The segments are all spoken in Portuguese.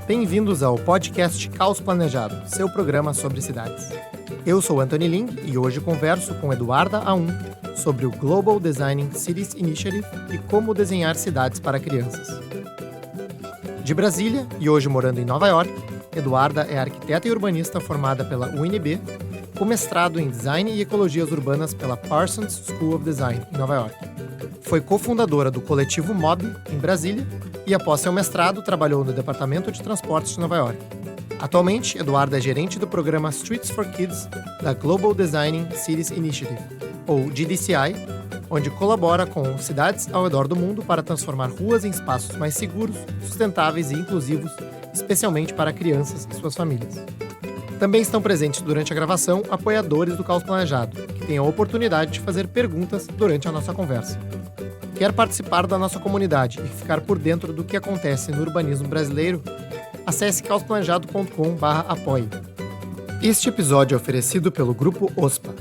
Bem-vindos ao podcast Caos Planejado, seu programa sobre cidades. Eu sou Anthony Ling e hoje converso com Eduarda Aum sobre o Global Designing Cities Initiative e como desenhar cidades para crianças. De Brasília e hoje morando em Nova York, Eduarda é arquiteta e urbanista formada pela UNB, com mestrado em Design e Ecologias Urbanas pela Parsons School of Design, em Nova York. Foi cofundadora do coletivo MOB, em Brasília, e após seu mestrado, trabalhou no Departamento de Transportes de Nova York. Atualmente, Eduarda é gerente do programa Streets for Kids da Global Designing Cities Initiative, ou GDCI, onde colabora com cidades ao redor do mundo para transformar ruas em espaços mais seguros, sustentáveis e inclusivos, especialmente para crianças e suas famílias. Também estão presentes durante a gravação apoiadores do Caos Planejado, que têm a oportunidade de fazer perguntas durante a nossa conversa. Quer participar da nossa comunidade e ficar por dentro do que acontece no urbanismo brasileiro? Acesse caosplanejado.com/apoie. Este episódio é oferecido pelo Grupo OSPA.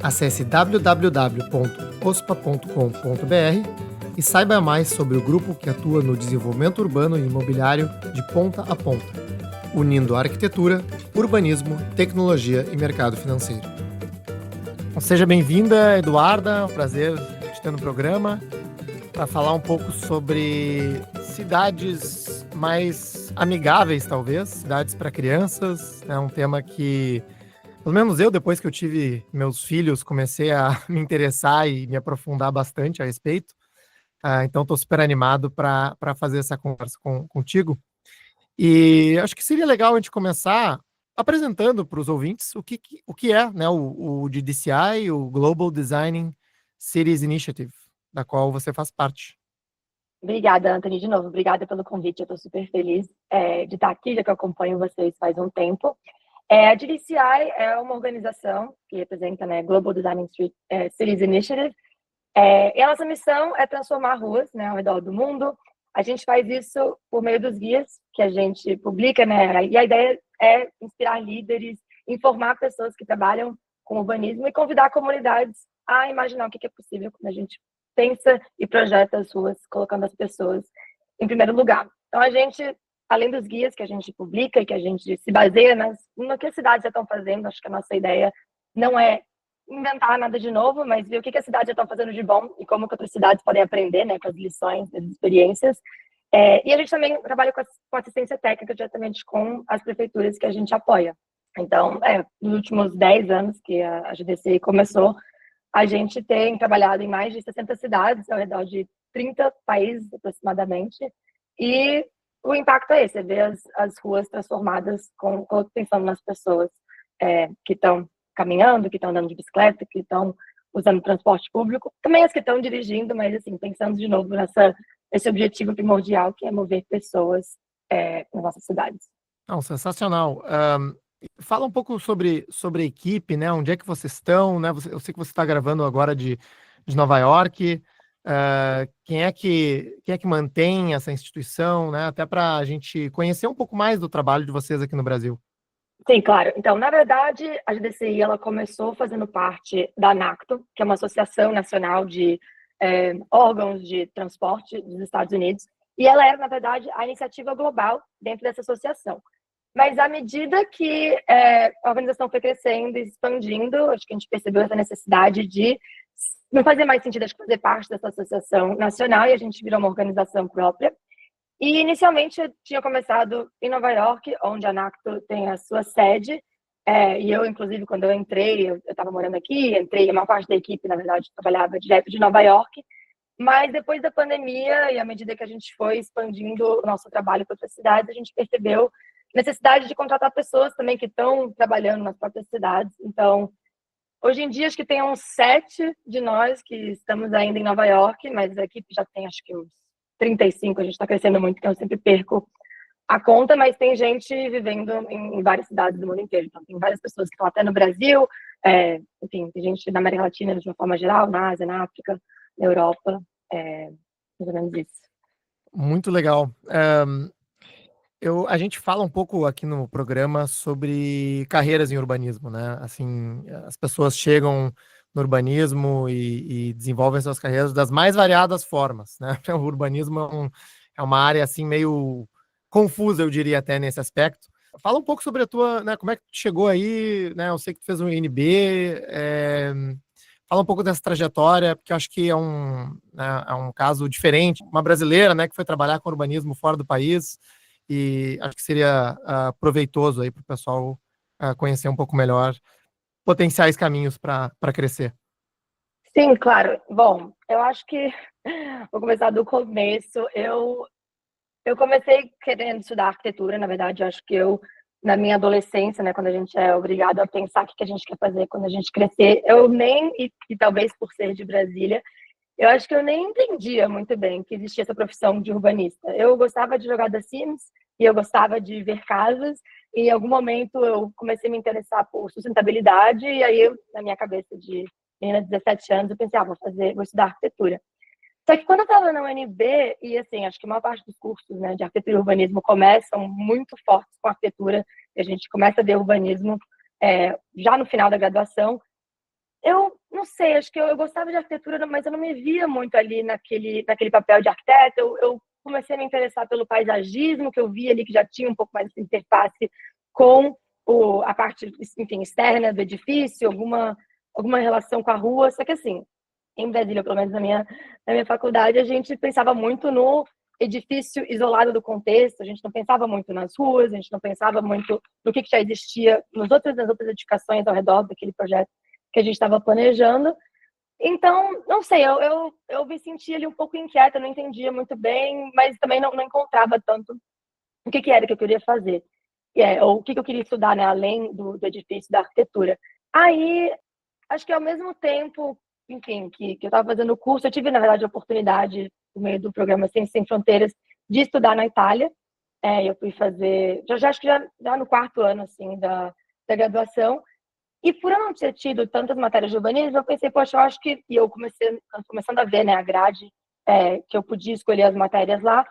Acesse www.ospa.com.br e saiba mais sobre o grupo que atua no desenvolvimento urbano e imobiliário de ponta a ponta, unindo arquitetura, urbanismo, tecnologia e mercado financeiro. Seja bem-vinda, Eduarda. É um prazer te ter no programa para falar um pouco sobre cidades mais amigáveis, talvez, cidades para crianças. É um tema que, pelo menos eu, depois que eu tive meus filhos, comecei a me interessar e me aprofundar bastante a respeito. Então, estou super animado para fazer essa conversa contigo. E acho que seria legal a gente começar apresentando para os ouvintes o que é, né, o GDCI, o Global Designing Cities Initiative, da qual você faz parte. Obrigada, Anthony, de novo. Obrigada pelo convite. Eu estou super feliz de estar aqui, já que eu acompanho vocês faz um tempo. A GDCI é uma organização que representa, né, Global Designing Cities Initiative. E a nossa missão é transformar ruas, né, ao redor do mundo. A gente faz isso por meio dos guias que a gente publica, né? E a ideia é inspirar líderes, informar pessoas que trabalham com urbanismo e convidar comunidades a imaginar o que é possível quando a gente pensa e projeta as ruas, colocando as pessoas em primeiro lugar. Então, a gente, além dos guias que a gente publica e que a gente se baseia no que as cidades já estão fazendo, acho que a nossa ideia não é inventar nada de novo, mas ver o que as cidades já estão fazendo de bom e como que outras cidades podem aprender, né, com as lições, as experiências. E a gente também trabalha com assistência técnica diretamente com as prefeituras que a gente apoia. Então, nos últimos 10 anos que a GDCI começou, a gente tem trabalhado em mais de 60 cidades, ao redor de 30 países aproximadamente, e o impacto é esse, é ver as ruas transformadas pensando nas pessoas que estão caminhando, que estão andando de bicicleta, que estão usando transporte público, também as que estão dirigindo, mas assim, pensando de novo nesse objetivo primordial que é mover pessoas nas nossas cidades. Não, sensacional. Fala um pouco sobre a equipe, né? Onde é que vocês estão, né? Eu sei que você está gravando agora de Nova York. Quem é que mantém essa instituição, né? Até para a gente conhecer um pouco mais do trabalho de vocês aqui no Brasil. Sim, claro. Então, na verdade, a GDCI ela começou fazendo parte da ANACTO, que é uma associação nacional de órgãos de transporte dos Estados Unidos, e ela era, na verdade, a iniciativa global dentro dessa associação. Mas à medida que a organização foi crescendo e expandindo, acho que a gente percebeu essa necessidade de não fazer mais sentido fazer parte dessa associação nacional, e a gente virou uma organização própria. E inicialmente eu tinha começado em Nova York, onde a ANACTO tem a sua sede, e eu, inclusive, quando eu entrei, eu estava morando aqui, a maior parte da equipe, na verdade, trabalhava direto de Nova York, mas depois da pandemia e à medida que a gente foi expandindo o nosso trabalho para outras cidades, a gente percebeu necessidade de contratar pessoas também que estão trabalhando nas próprias cidades. Então, hoje em dia, acho que tem uns 7 de nós que estamos ainda em Nova York, mas a equipe já tem, acho que uns 35, a gente está crescendo muito, então eu sempre perco a conta, mas tem gente vivendo em várias cidades do mundo inteiro. Então, tem várias pessoas que estão até no Brasil, enfim, tem gente na América Latina de uma forma geral, na Ásia, na África, na Europa, mais ou menos isso. Muito legal. A gente fala um pouco aqui no programa sobre carreiras em urbanismo, né? Assim, as pessoas chegam no urbanismo e desenvolvem suas carreiras das mais variadas formas, né? O urbanismo é uma área assim meio confusa, eu diria até nesse aspecto. Fala um pouco sobre a tua, né, como é que tu chegou aí, né? Eu sei que tu fez um INB, fala um pouco dessa trajetória, porque eu acho que né, é um caso diferente, uma brasileira, né, que foi trabalhar com urbanismo fora do país, e acho que seria proveitoso aí para o pessoal conhecer um pouco melhor potenciais caminhos para crescer. Sim, claro. Bom, eu acho que vou começar do começo. Eu comecei querendo estudar arquitetura, na verdade, eu acho que na minha adolescência, né, quando a gente é obrigado a pensar o que a gente quer fazer quando a gente crescer, eu nem, e talvez por ser de Brasília, eu acho que eu nem entendia muito bem que existia essa profissão de urbanista. Eu gostava de jogar The Sims e eu gostava de ver casas, e em algum momento eu comecei a me interessar por sustentabilidade, e aí na minha cabeça de menina de 17 anos, eu pensei, vou estudar arquitetura. Só que quando eu estava na UNB, e assim, acho que a maior parte dos cursos, né, de arquitetura e urbanismo começam muito fortes com arquitetura, e a gente começa a ver urbanismo já no final da graduação. Eu não sei, acho que eu gostava de arquitetura, mas eu não me via muito ali naquele papel de arquiteto. Eu comecei a me interessar pelo paisagismo, que eu via ali que já tinha um pouco mais de interface com a parte, enfim, externa do edifício, alguma relação com a rua. Só que assim, em Brasília, pelo menos na minha faculdade, a gente pensava muito no edifício isolado do contexto, a gente não pensava muito nas ruas, a gente não pensava muito no que já existia nas outras edificações ao redor daquele projeto que a gente estava planejando. Então, não sei, eu me sentia ali um pouco inquieta, não entendia muito bem, mas também não encontrava tanto o que era que eu queria fazer, ou o que eu queria estudar, né, além do edifício da arquitetura. Aí, acho que ao mesmo tempo, enfim, que eu estava fazendo o curso, eu tive, na verdade, a oportunidade, no meio do programa Ciências Sem Fronteiras, de estudar na Itália. Eu fui fazer, acho que já no quarto ano, assim, da graduação. E por eu não ter tido tantas matérias de urbanismo, eu pensei, poxa, eu acho que... E eu começando a ver, né, a grade, que eu podia escolher as matérias lá.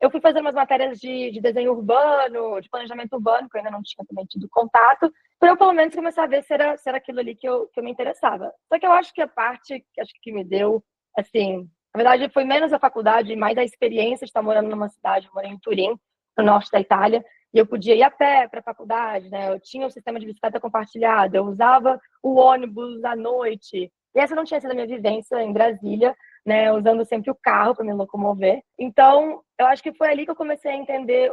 Eu fui fazer umas matérias de desenho urbano, de planejamento urbano, que eu ainda não tinha também tido contato, para eu, pelo menos, começar a ver se era aquilo ali que eu me interessava. Só que eu acho que a parte que acho que me deu, assim... Na verdade, foi menos a faculdade, mais a experiência de estar morando numa cidade. Eu morei em Turim, no norte da Itália, e eu podia ir a pé para a faculdade, né? Eu tinha um sistema de bicicleta compartilhada, eu usava o ônibus à noite. E essa não tinha sido a minha vivência em Brasília, né? Usando sempre o carro para me locomover. Então, eu acho que foi ali que eu comecei a entender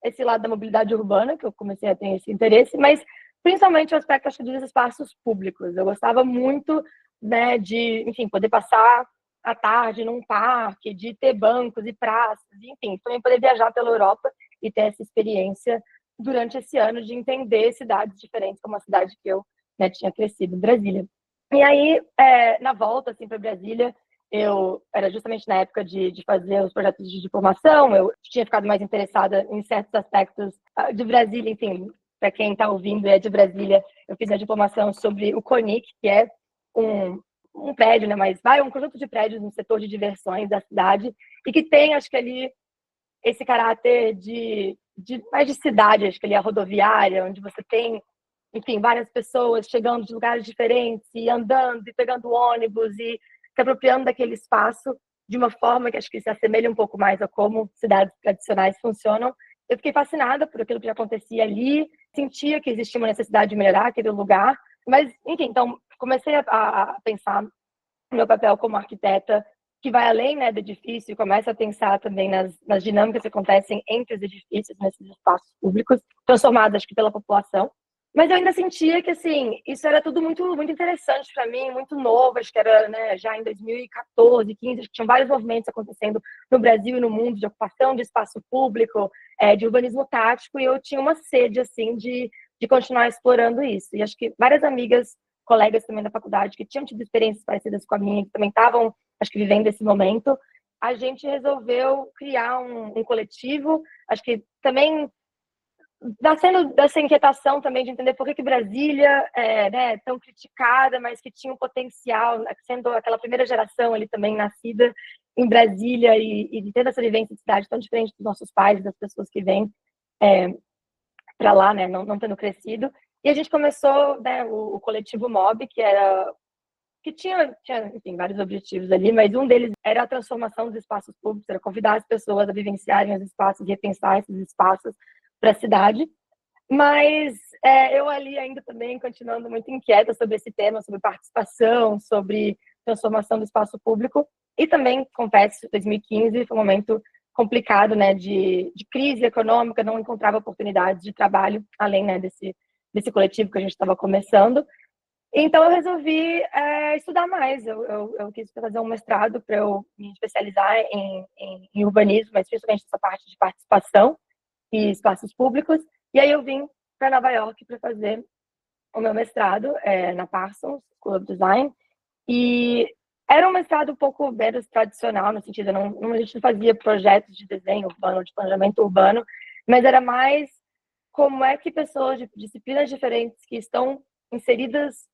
esse lado da mobilidade urbana, que eu comecei a ter esse interesse, mas principalmente o aspecto, acho que, dos espaços públicos. Eu gostava muito, né, de, enfim, poder passar à tarde num parque, de ter bancos e praças, enfim, também poder viajar pela Europa e ter essa experiência durante esse ano de entender cidades diferentes, como a cidade que eu, né, tinha crescido, Brasília. E aí, na volta assim, para Brasília, eu era justamente na época de fazer os projetos de diplomação, eu tinha ficado mais interessada em certos aspectos de Brasília, enfim, para quem está ouvindo é de Brasília, eu fiz a diplomação sobre o CONIC, que é um prédio, né, mas um conjunto de prédios no setor de diversões da cidade, e que tem, acho que ali, esse caráter mais de cidade, acho que ali a rodoviária, onde você tem, enfim, várias pessoas chegando de lugares diferentes, e andando, e pegando ônibus, e se apropriando daquele espaço de uma forma que acho que se assemelha um pouco mais a como cidades tradicionais funcionam. Eu fiquei fascinada por aquilo que já acontecia ali, sentia que existia uma necessidade de melhorar aquele lugar, mas, enfim, então comecei a pensar no meu papel como arquiteta, que vai além, né, do edifício, e começa a pensar também nas dinâmicas que acontecem entre os edifícios, nesses espaços públicos, transformados, acho que, pela população. Mas eu ainda sentia que, assim, isso era tudo muito, muito interessante para mim, muito novo. Acho que era, né, já em 2014, 15, acho que tinham vários movimentos acontecendo no Brasil e no mundo de ocupação de espaço público, de urbanismo tático, e eu tinha uma sede, assim, de continuar explorando isso. E acho que várias amigas, colegas também da faculdade, que tinham tido experiências parecidas com a minha, que também estavam, acho que, vivendo esse momento, a gente resolveu criar um coletivo, acho que também nascendo dessa inquietação também de entender por que Brasília é, né, tão criticada, mas que tinha um potencial, sendo aquela primeira geração ali também nascida em Brasília e tendo essa vivência de cidade tão diferente dos nossos pais, das pessoas que vêm para lá, né, não tendo crescido. E a gente começou, né, o coletivo MOB, que era que tinha, enfim, vários objetivos ali, mas um deles era a transformação dos espaços públicos, era convidar as pessoas a vivenciarem os espaços e repensar esses espaços para a cidade. Mas eu ali ainda também continuando muito inquieta sobre esse tema, sobre participação, sobre transformação do espaço público. E também, confesso, 2015 foi um momento complicado, né, de crise econômica, não encontrava oportunidades de trabalho, além, né, desse coletivo que a gente estava começando. Então, eu resolvi estudar mais. Eu quis fazer um mestrado para eu me especializar em urbanismo, mas principalmente essa parte de participação e espaços públicos. E aí eu vim para Nova York para fazer o meu mestrado na Parsons School of Design. E era um mestrado um pouco menos tradicional, no sentido, a gente não fazia projetos de desenho urbano, de planejamento urbano, mas era mais como é que pessoas de disciplinas diferentes que estão inseridas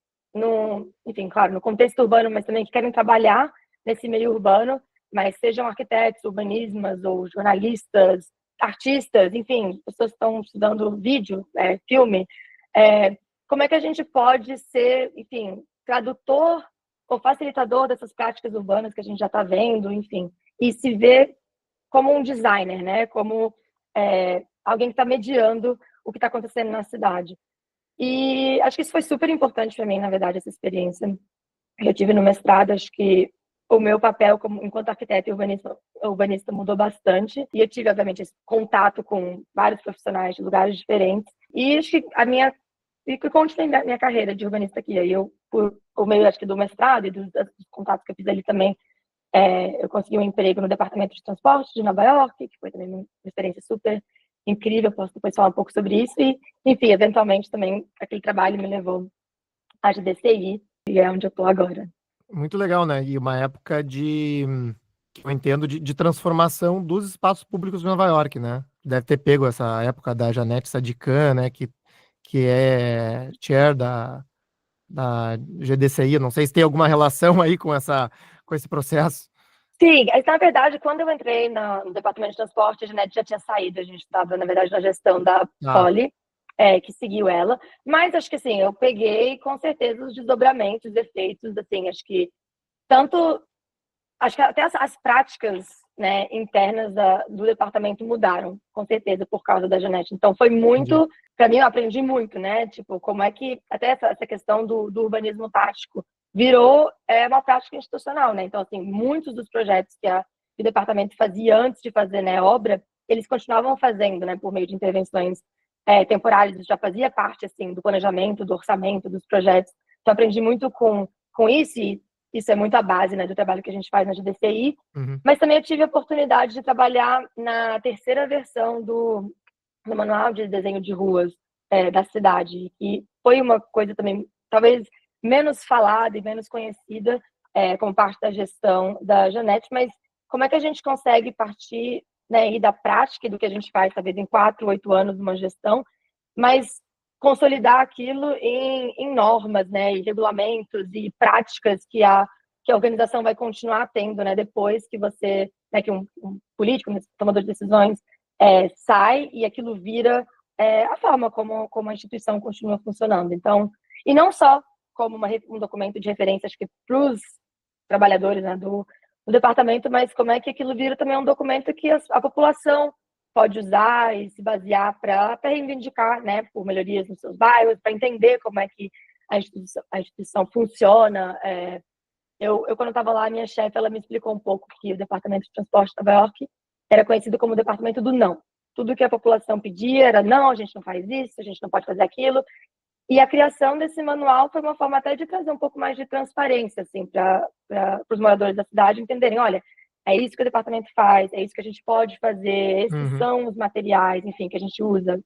enfim, claro, no contexto urbano, mas também que querem trabalhar nesse meio urbano, mas sejam arquitetos, urbanistas ou jornalistas, artistas, enfim, pessoas que estão estudando vídeo, filme, como é que a gente pode ser, enfim, tradutor ou facilitador dessas práticas urbanas que a gente já está vendo, enfim, e se ver como um designer, né? Como alguém que está mediando o que está acontecendo na cidade. E acho que isso foi super importante para mim, na verdade, essa experiência que eu tive no mestrado. Acho que o meu papel enquanto arquiteta e urbanista mudou bastante. E eu tive, obviamente, esse contato com vários profissionais de lugares diferentes. E acho que eu continuei minha carreira de urbanista aqui. Aí eu, por meio, acho que do mestrado e dos contatos que eu fiz ali também, eu consegui um emprego no departamento de transporte de Nova York, que foi também uma experiência super incrível. Posso depois falar um pouco sobre isso. E, enfim, eventualmente também aquele trabalho me levou à GDCI, e é onde eu estou agora. Muito legal, né? E uma época que eu entendo, de transformação dos espaços públicos de Nova York, né? Deve ter pego essa época da Janete Sadikan, né? Que é chair da GDCI. Não sei se tem alguma relação aí com esse processo. Sim, na verdade, quando eu entrei no departamento de transporte, a Janete já tinha saído. A gente estava, na verdade, na gestão da Poli, que seguiu ela. Mas acho que, assim, eu peguei, com certeza, os desdobramentos, os efeitos, assim, acho que até as práticas, né, internas do departamento mudaram, com certeza, por causa da Janete. Então, foi muito, para mim, eu aprendi muito, né? Tipo, como é que até essa questão do urbanismo tático virou uma prática institucional, né? Então, assim, muitos dos projetos que o departamento fazia antes de fazer, né, obra, eles continuavam fazendo, né, por meio de intervenções temporárias. Isso já fazia parte, assim, do planejamento, do orçamento, dos projetos. Então, aprendi muito com isso, e isso é muito a base, né, do trabalho que a gente faz na GDCI. Mas também eu tive a oportunidade de trabalhar na terceira versão do Manual de Desenho de Ruas da cidade, que foi uma coisa também, talvez, menos falada e menos conhecida como parte da gestão da Janete, mas como é que a gente consegue partir, né, e da prática e do que a gente faz, talvez, em 4, 8 anos numa gestão, mas consolidar aquilo em normas, né, e regulamentos e práticas que a organização vai continuar tendo, né, depois que você, né, que um político, um tomador de decisões sai, e aquilo vira a forma como a instituição continua funcionando. Então, e não só como um documento de referência, acho que para os trabalhadores, né, do departamento, mas como é que aquilo vira também um documento que a população pode usar e se basear para reivindicar, né, por melhorias nos seus bairros, para entender como é que a instituição funciona. Quando eu estava lá, a minha chefe, ela me explicou um pouco que o Departamento de Transporte de Nova York era conhecido como o Departamento do Não. Tudo que a população pedia era não, a gente não faz isso, a gente não pode fazer aquilo. E a criação desse manual foi uma forma até de trazer um pouco mais de transparência, assim, para os moradores da cidade entenderem, olha, é isso que o departamento faz, é isso que a gente pode fazer, esses são os materiais, enfim, que a gente usa.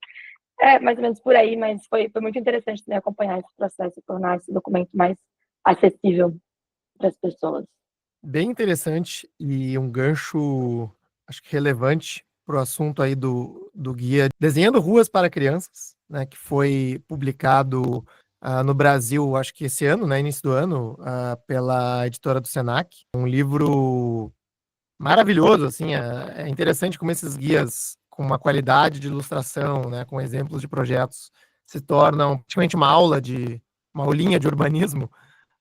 É mais ou menos por aí, mas foi muito interessante também acompanhar esse processo e tornar esse documento mais acessível para as pessoas. Bem interessante e um gancho, acho que relevante para o assunto aí do guia Desenhando Ruas para Crianças, né, que foi publicado no Brasil, acho que esse ano, né, início do ano, pela editora do Senac. Um livro maravilhoso, assim, é interessante como esses guias com uma qualidade de ilustração, né, com exemplos de projetos, se tornam praticamente uma aulinha de urbanismo,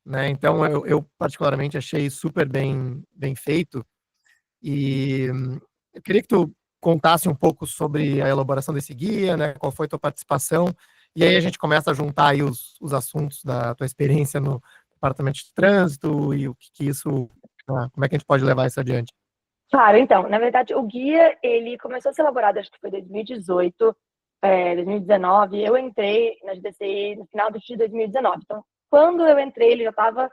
né? Então eu particularmente achei super bem feito e eu queria que tu contasse um pouco sobre a elaboração desse guia, né? Qual foi a tua participação? E aí a gente começa a juntar aí os assuntos da tua experiência no departamento de trânsito e o que isso, como é que a gente pode levar isso adiante? Claro, então, na verdade, o guia, ele começou a ser elaborado, acho que foi 2018, 2019. Eu entrei na GDCI no final de 2019. Então, quando eu entrei, ele já estava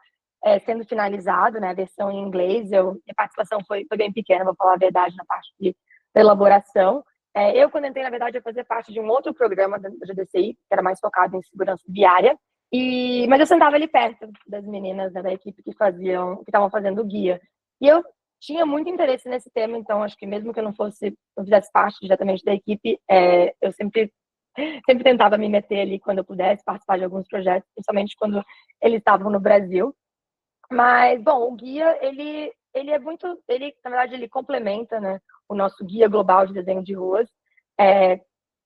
sendo finalizado, né, a versão em inglês. Minha participação foi bem pequena, vou falar a verdade, na parte de elaboração. Eu, quando entrei, na verdade, eu fazia parte de um outro programa da GDCI, que era mais focado em segurança viária. Mas eu sentava ali perto das meninas, né, da equipe que estavam fazendo o guia. E eu tinha muito interesse nesse tema, então acho que mesmo que eu não fizesse parte diretamente da equipe, eu sempre tentava me meter ali quando eu pudesse, participar de alguns projetos, principalmente quando eles estavam no Brasil. Mas, bom, o guia, ele é muito, na verdade, ele complementa, né, o nosso guia global de desenho de ruas.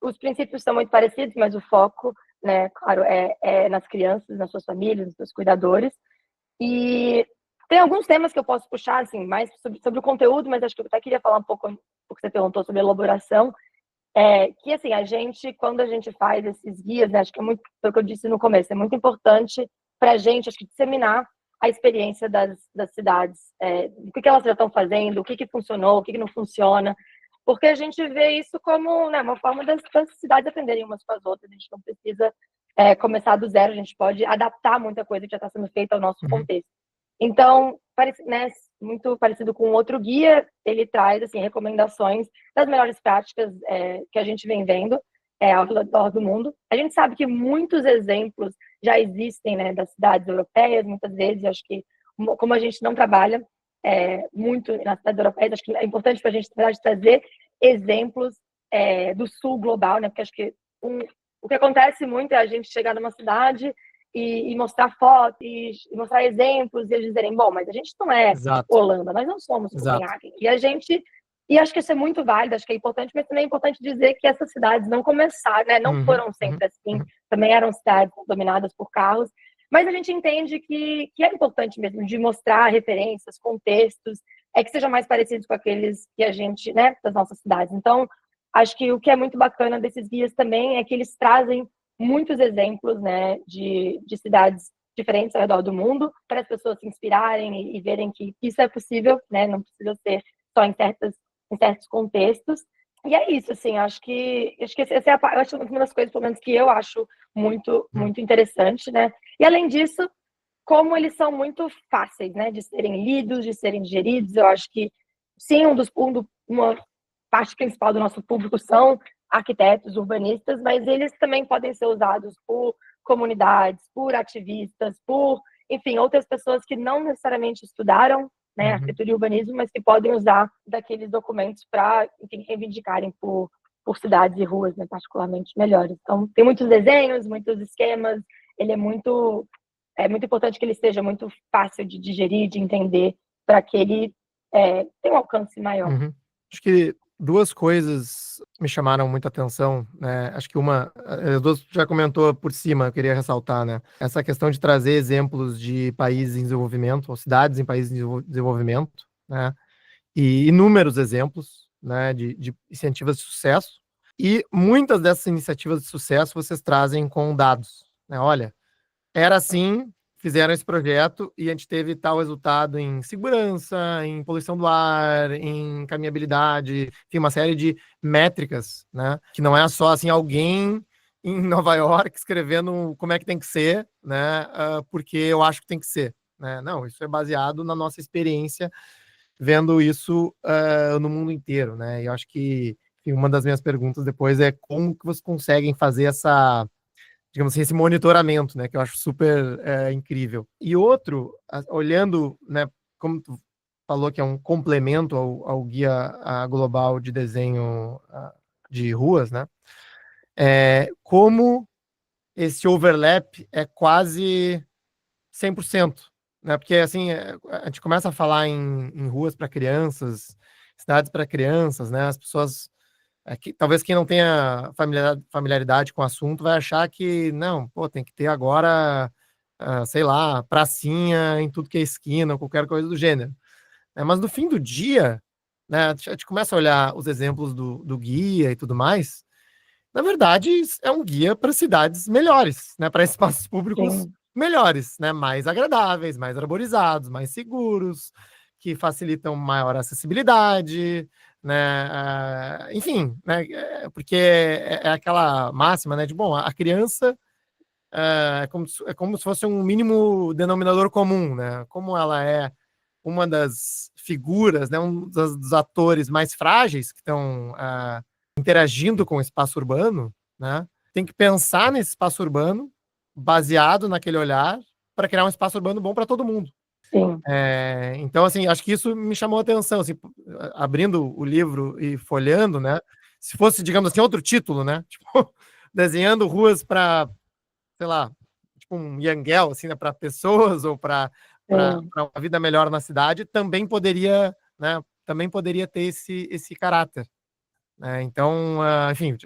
Os princípios são muito parecidos, mas o foco, né, claro, é nas crianças, nas suas famílias, nos seus cuidadores. E tem alguns temas que eu posso puxar, assim, mais sobre o conteúdo, mas acho que eu até queria falar um pouco, porque você perguntou sobre elaboração, que, assim, quando a gente faz esses guias, né, acho que foi o que eu disse no começo, é muito importante para a gente, acho que, disseminar a experiência das cidades, o que elas já estão fazendo, o que funcionou, o que não funciona, porque a gente vê isso como, né, uma forma das cidades aprenderem umas com as outras. A gente não precisa começar do zero, a gente pode adaptar muita coisa que já está sendo feita ao nosso contexto. Então, né, muito parecido com outro guia, ele traz, assim, recomendações das melhores práticas que a gente vem vendo ao redor do mundo. A gente sabe que muitos exemplos já existem, né, das cidades europeias, muitas vezes. Acho que, como a gente não trabalha muito nas cidades europeias, acho que é importante para a gente, na verdade, trazer exemplos do sul global, né, porque acho que o que acontece muito é a gente chegar numa cidade e mostrar fotos, e mostrar exemplos, e eles dizerem, bom, mas a gente não é Exato, Holanda, nós não somos exato. Copenhague. E acho que isso é muito válido, acho que é importante, mas também é importante dizer que essas cidades não começaram, né, não foram sempre assim, também eram cidades dominadas por carros, mas a gente entende que é importante mesmo de mostrar referências, contextos, que sejam mais parecidos com aqueles que a gente, né, das nossas cidades. Então, acho que o que é muito bacana desses guias também é que eles trazem muitos exemplos, né, de cidades diferentes ao redor do mundo, para as pessoas se inspirarem e verem que isso é possível, né, não precisa ser só em certos contextos. E é isso, assim, acho que essa é uma das coisas, pelo menos, que eu acho muito interessante, né? E além disso, como eles são muito fáceis, né, de serem lidos, de serem digeridos. Eu acho que sim, uma parte principal do nosso público são arquitetos, urbanistas, mas eles também podem ser usados por comunidades, por ativistas, enfim, outras pessoas que não necessariamente estudaram, né, arquitetura e urbanismo, mas que podem usar daqueles documentos para, enfim, reivindicarem por cidades e ruas, né, particularmente melhores. Então, tem muitos desenhos, muitos esquemas, ele é muito importante que ele seja muito fácil de digerir, de entender, para que ele tenha um alcance maior. Acho que duas coisas me chamaram muita atenção, né? Acho que as duas já comentou por cima, eu queria ressaltar, né? Essa questão de trazer exemplos de países em desenvolvimento, ou cidades em países em desenvolvimento, né? E inúmeros exemplos, né, de iniciativas de sucesso. E muitas dessas iniciativas de sucesso vocês trazem com dados, né? Olha, era assim, fizeram esse projeto e a gente teve tal resultado em segurança, em poluição do ar, em caminhabilidade, enfim, uma série de métricas, né? Que não é só assim alguém em Nova York escrevendo como é que tem que ser, né? Porque eu acho que tem que ser, né? Não, isso é baseado na nossa experiência vendo isso no mundo inteiro, né? E eu acho que enfim, uma das minhas perguntas depois é como que vocês conseguem fazer digamos assim, esse monitoramento, né, que eu acho super incrível. E outro, olhando, né, como tu falou que é um complemento ao guia global de desenho de ruas, né, como esse overlap é quase 100%, né, porque assim, a gente começa a falar em ruas para crianças, cidades para crianças, né, as pessoas talvez quem não tenha familiaridade com o assunto vai achar que, não, pô, tem que ter agora sei lá, pracinha em tudo que é esquina, ou qualquer coisa do gênero. Mas no fim do dia, né, a gente começa a olhar os exemplos do guia e tudo mais. Na verdade, é um guia para cidades melhores, né, para espaços públicos Sim, melhores, né, mais agradáveis, mais arborizados, mais seguros, que facilitam maior acessibilidade, né, enfim, né, porque é aquela máxima, né, de bom, a criança é como se fosse um mínimo denominador comum, né, como ela é uma das figuras, né, um dos atores mais frágeis que estão interagindo com o espaço urbano, né? Tem que pensar nesse espaço urbano baseado naquele olhar para criar um espaço urbano bom para todo mundo. sim. Então, assim, acho que isso me chamou a atenção, assim, abrindo o livro e folheando, né? Se fosse, digamos assim, outro título, né? Tipo, desenhando ruas para, sei lá, tipo um Yangel, assim, né? Para pessoas ou para Sim. uma vida melhor na cidade, também poderia, né? Também poderia ter esse caráter. Então, enfim,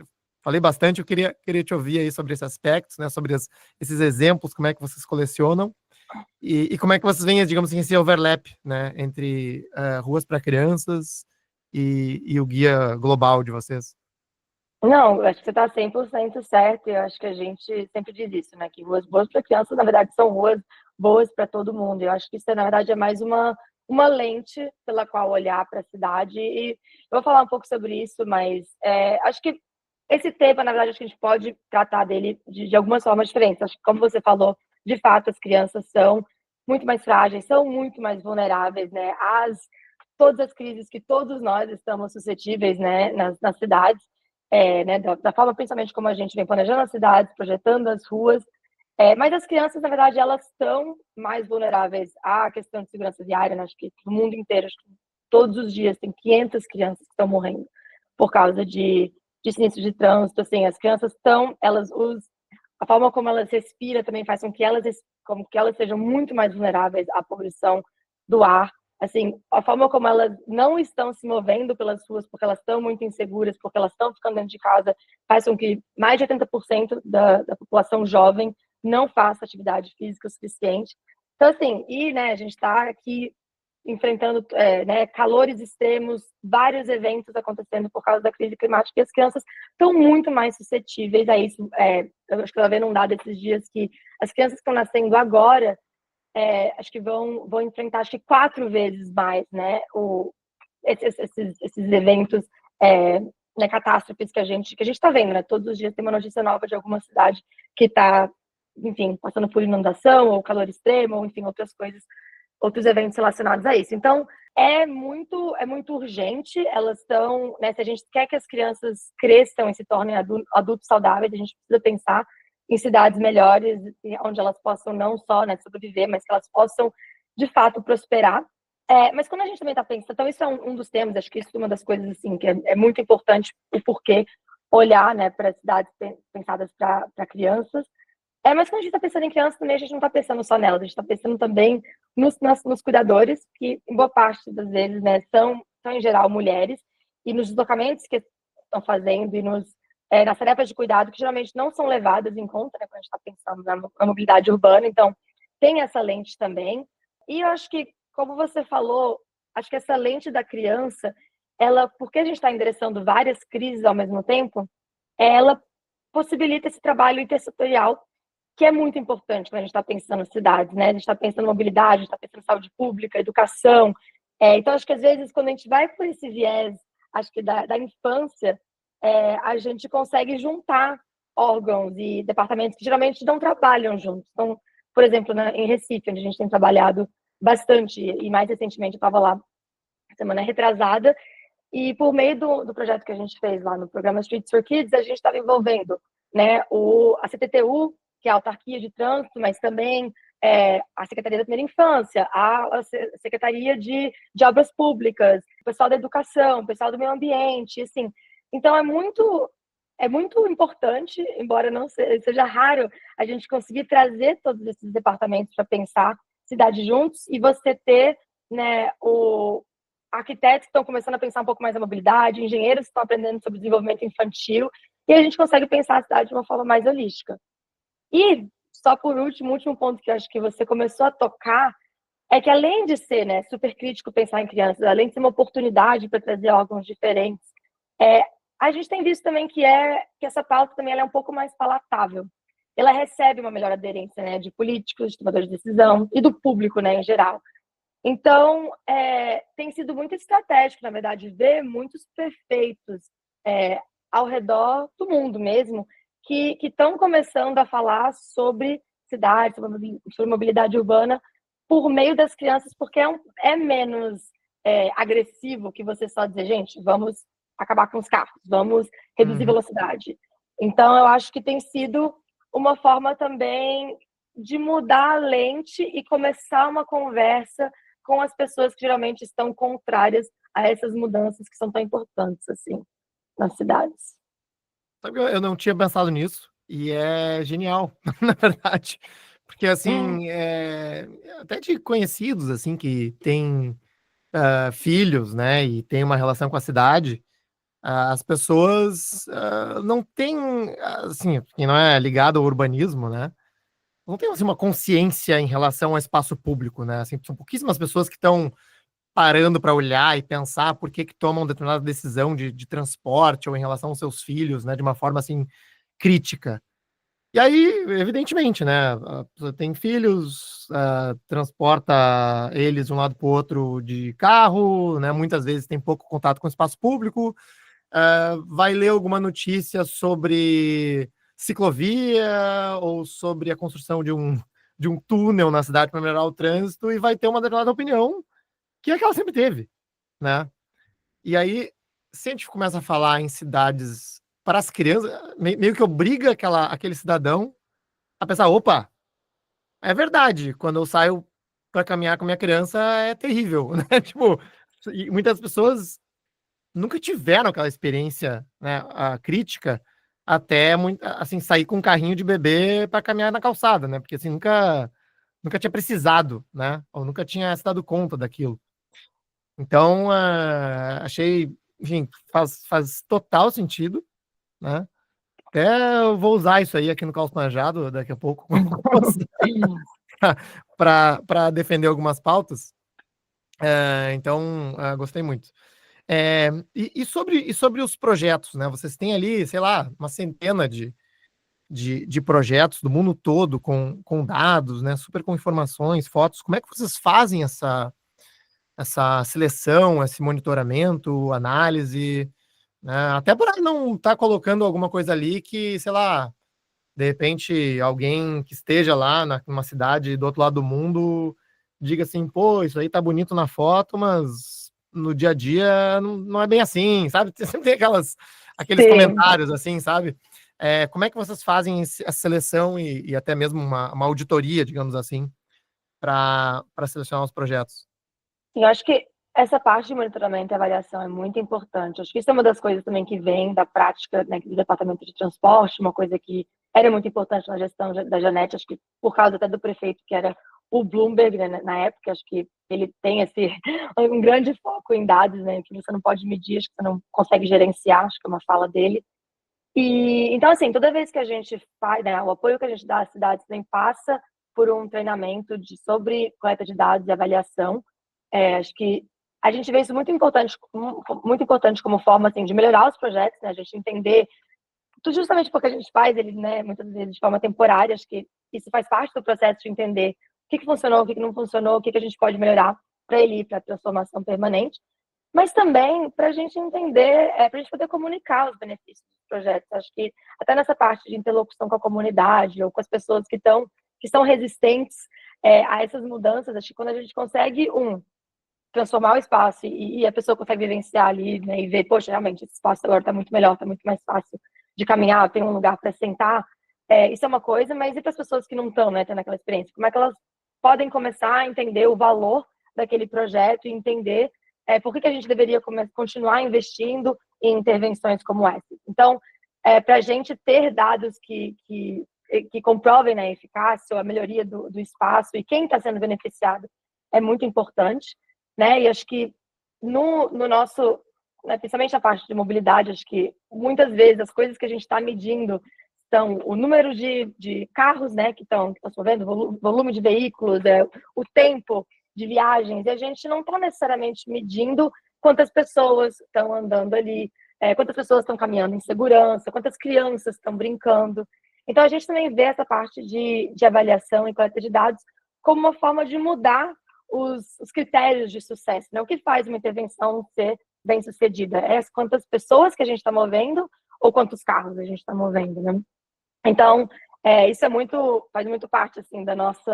falei bastante, eu queria te ouvir aí sobre esses aspectos, né, sobre esses exemplos, como é que vocês colecionam e como é que vocês veem, digamos assim, esse overlap, né, entre ruas para crianças e o guia global de vocês. Não, eu acho que você está 100% certo, e eu acho que a gente sempre diz isso, né? Que ruas boas para crianças, na verdade, são ruas boas para todo mundo. Eu acho que isso, na verdade, é mais uma lente pela qual olhar para a cidade. E eu vou falar um pouco sobre isso, mas acho que esse tema, na verdade, acho que a gente pode tratar dele de algumas formas diferentes. Acho que, como você falou, de fato, as crianças são muito mais frágeis, são muito mais vulneráveis, né? Todas as crises que todos nós estamos suscetíveis, né, nas cidades né, da forma principalmente como a gente vem planejando as cidades, projetando as ruas, mas as crianças, na verdade, elas estão mais vulneráveis à questão de segurança viária, né? Acho que no mundo inteiro, acho que todos os dias tem 500 crianças que estão morrendo por causa de sinistro de trânsito, assim, as crianças estão, a forma como elas respiram também faz com que elas sejam muito mais vulneráveis à poluição do ar, assim, a forma como elas não estão se movendo pelas ruas porque elas estão muito inseguras, porque elas estão ficando dentro de casa, faz com que mais de 80% da população jovem não faça atividade física o suficiente. Então, assim, né, a gente está aqui enfrentando né, calores extremos, vários eventos acontecendo por causa da crise climática, e as crianças estão muito mais suscetíveis a isso. Eu acho que eu estava vendo um dado esses dias que as crianças que estão nascendo agora acho que vão enfrentar acho que 4 vezes mais, né, esses eventos, né, catástrofes que a gente está vendo, né? Todos os dias tem uma notícia nova de alguma cidade que está, enfim, passando por inundação ou calor extremo, ou enfim, outras coisas, outros eventos relacionados a isso. Então, é muito urgente. Elas estão, né? Se a gente quer que as crianças cresçam e se tornem adultos saudáveis, a gente precisa pensar em cidades melhores, onde elas possam não só, né, sobreviver, mas que elas possam de fato prosperar. Mas quando a gente também está pensando, então isso é um dos temas, acho que isso é uma das coisas assim que é muito importante, o porquê olhar, né, para cidades pensadas para crianças. Mas quando a gente está pensando em crianças também, a gente não está pensando só nelas, a gente está pensando também nos cuidadores, que em boa parte das vezes, né, são em geral mulheres, e nos deslocamentos que estão fazendo e nas tarefas de cuidado que geralmente não são levadas em conta, né, quando a gente está pensando na mobilidade urbana. Então, tem essa lente também. E eu acho que, como você falou, acho que essa lente da criança, porque a gente está endereçando várias crises ao mesmo tempo, ela possibilita esse trabalho intersetorial que é muito importante quando a gente está pensando em cidades, né? A gente está pensando em mobilidade, a gente está pensando em saúde pública, educação. Então, acho que às vezes, quando a gente vai por esse viés, acho que da infância, a gente consegue juntar órgãos e departamentos que geralmente não trabalham juntos. Então, por exemplo, em Recife, onde a gente tem trabalhado bastante, e mais recentemente eu estava lá semana retrasada, e por meio do projeto que a gente fez lá no programa Streets for Kids, a gente estava envolvendo, né, a CTTU, que é a autarquia de trânsito, mas também a Secretaria da Primeira Infância, a Secretaria de Obras Públicas, o pessoal da educação, o pessoal do meio ambiente, assim. Então, é muito importante, embora não seja raro, a gente conseguir trazer todos esses departamentos para pensar cidade juntos, e você ter, né, arquitetos que estão começando a pensar um pouco mais na mobilidade, engenheiros que estão aprendendo sobre desenvolvimento infantil, e a gente consegue pensar a cidade de uma forma mais holística. E só por último, o último ponto que eu acho que você começou a tocar, é que além de ser, né, super crítico pensar em crianças, além de ser uma oportunidade para trazer órgãos diferentes, é, a gente tem visto também que essa pauta também ela é um pouco mais palatável. Ela recebe uma melhor aderência, né, de políticos, de tomadores de decisão e do público, né, em geral. Então, tem sido muito estratégico, na verdade, ver muitos prefeitos ao redor do mundo mesmo que estão começando a falar sobre cidades, sobre mobilidade urbana por meio das crianças, porque é menos agressivo que você só dizer, gente, vamos acabar com os carros, vamos reduzir velocidade. Então, eu acho que tem sido uma forma também de mudar a lente e começar uma conversa com as pessoas que geralmente estão contrárias a essas mudanças que são tão importantes assim nas cidades. Sabe, eu não tinha pensado nisso, e é genial, na verdade. Porque, assim, até de conhecidos, assim, que têm filhos, né, e têm uma relação com a cidade, as pessoas não têm, assim, quem não é ligado ao urbanismo, né, não tem, assim, uma consciência em relação ao espaço público, né, assim, são pouquíssimas pessoas que estão parando para olhar e pensar por que tomam determinada decisão de transporte ou em relação aos seus filhos, né, de uma forma, assim, crítica. E aí, evidentemente, né, a pessoa tem filhos, transporta eles de um lado para o outro de carro, né, muitas vezes tem pouco contato com o espaço público, vai ler alguma notícia sobre ciclovia ou sobre a construção de um túnel na cidade para melhorar o trânsito e vai ter uma determinada opinião que é que ela sempre teve, né? E aí, se a gente começa a falar em cidades para as crianças, meio que obriga aquele cidadão a pensar, opa, é verdade, quando eu saio para caminhar com minha criança é terrível, né? Tipo, e muitas pessoas nunca tiveram aquela experiência, né, a crítica até muito, assim, sair com um carrinho de bebê para caminhar na calçada, né? Porque assim, nunca tinha precisado, né? Ou nunca tinha se dado conta daquilo. Então, achei, enfim, faz total sentido, né? Até eu vou usar isso aí aqui no Caos Planejado daqui a pouco para defender algumas pautas. Então, gostei muito. E sobre os projetos, né? Vocês têm ali, sei lá, uma centena de projetos do mundo todo com dados, né? Super com informações, fotos. Como é que vocês fazem essa seleção, esse monitoramento, análise, né? Até para não estar colocando alguma coisa ali que, sei lá, de repente alguém que esteja lá numa cidade do outro lado do mundo diga assim, pô, isso aí tá bonito na foto, mas no dia a dia não é bem assim, sabe? Sempre tem aqueles Sim. comentários assim, sabe? Como é que vocês fazem essa seleção e até mesmo uma auditoria, digamos assim, para selecionar os projetos? Eu acho que essa parte de monitoramento e avaliação é muito importante. Acho que isso é uma das coisas também que vem da prática, né, do departamento de transporte, uma coisa que era muito importante na gestão da Janete, acho que por causa até do prefeito, que era o Bloomberg, né, na época, acho que ele tem um grande foco em dados, né, que você não pode medir, acho que você não consegue gerenciar, acho que é uma fala dele. E então, assim, toda vez que a gente faz, né, o apoio que a gente dá às cidades também passa por um treinamento sobre coleta de dados e avaliação. Acho que a gente vê isso muito importante como forma assim, de melhorar os projetos, né? A gente entender, justamente porque a gente faz ele, né, muitas vezes de forma temporária, acho que isso faz parte do processo de entender o que funcionou, o que não funcionou, o que a gente pode melhorar para ele ir para a transformação permanente, mas também para a gente entender, para a gente poder comunicar os benefícios dos projetos. Acho que até nessa parte de interlocução com a comunidade ou com as pessoas que são resistentes a essas mudanças, acho que quando a gente consegue transformar o espaço e a pessoa consegue vivenciar ali, né, e ver, poxa, realmente esse espaço agora está muito melhor, está muito mais fácil de caminhar, tem um lugar para sentar, isso é uma coisa, mas e para as pessoas que não estão, né, tendo aquela experiência? Como é que elas podem começar a entender o valor daquele projeto e entender por que a gente deveria continuar investindo em intervenções como essa? Então, para a gente ter dados que comprovem, né, a eficácia ou a melhoria do espaço e quem está sendo beneficiado é muito importante, né? E acho que no nosso, né, principalmente a parte de mobilidade, acho que muitas vezes as coisas que a gente está medindo são o número de carros, né, que estão se movendo, volume de veículos, o tempo de viagens, e a gente não está necessariamente medindo quantas pessoas estão andando ali, quantas pessoas estão caminhando em segurança, quantas crianças estão brincando. Então, a gente também vê essa parte de avaliação e coleta de dados como uma forma de mudar os critérios de sucesso, né? O que faz uma intervenção ser bem sucedida? É quantas pessoas que a gente está movendo ou quantos carros a gente está movendo, né? Então, isso faz muito parte, assim, da nosso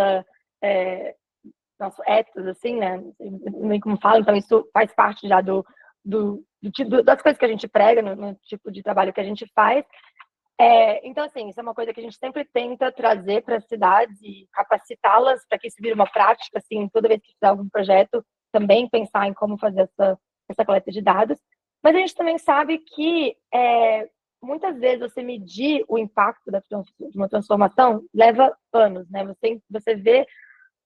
ethos, assim, né? Nem como falo, então isso faz parte já das coisas que a gente prega, no tipo de trabalho que a gente faz. Então, assim, isso é uma coisa que a gente sempre tenta trazer para as cidades e capacitá-las para que isso vire uma prática, assim, toda vez que fizer algum projeto, também pensar em como fazer essa coleta de dados. Mas a gente também sabe que muitas vezes você medir o impacto de uma transformação leva anos, né? Você vê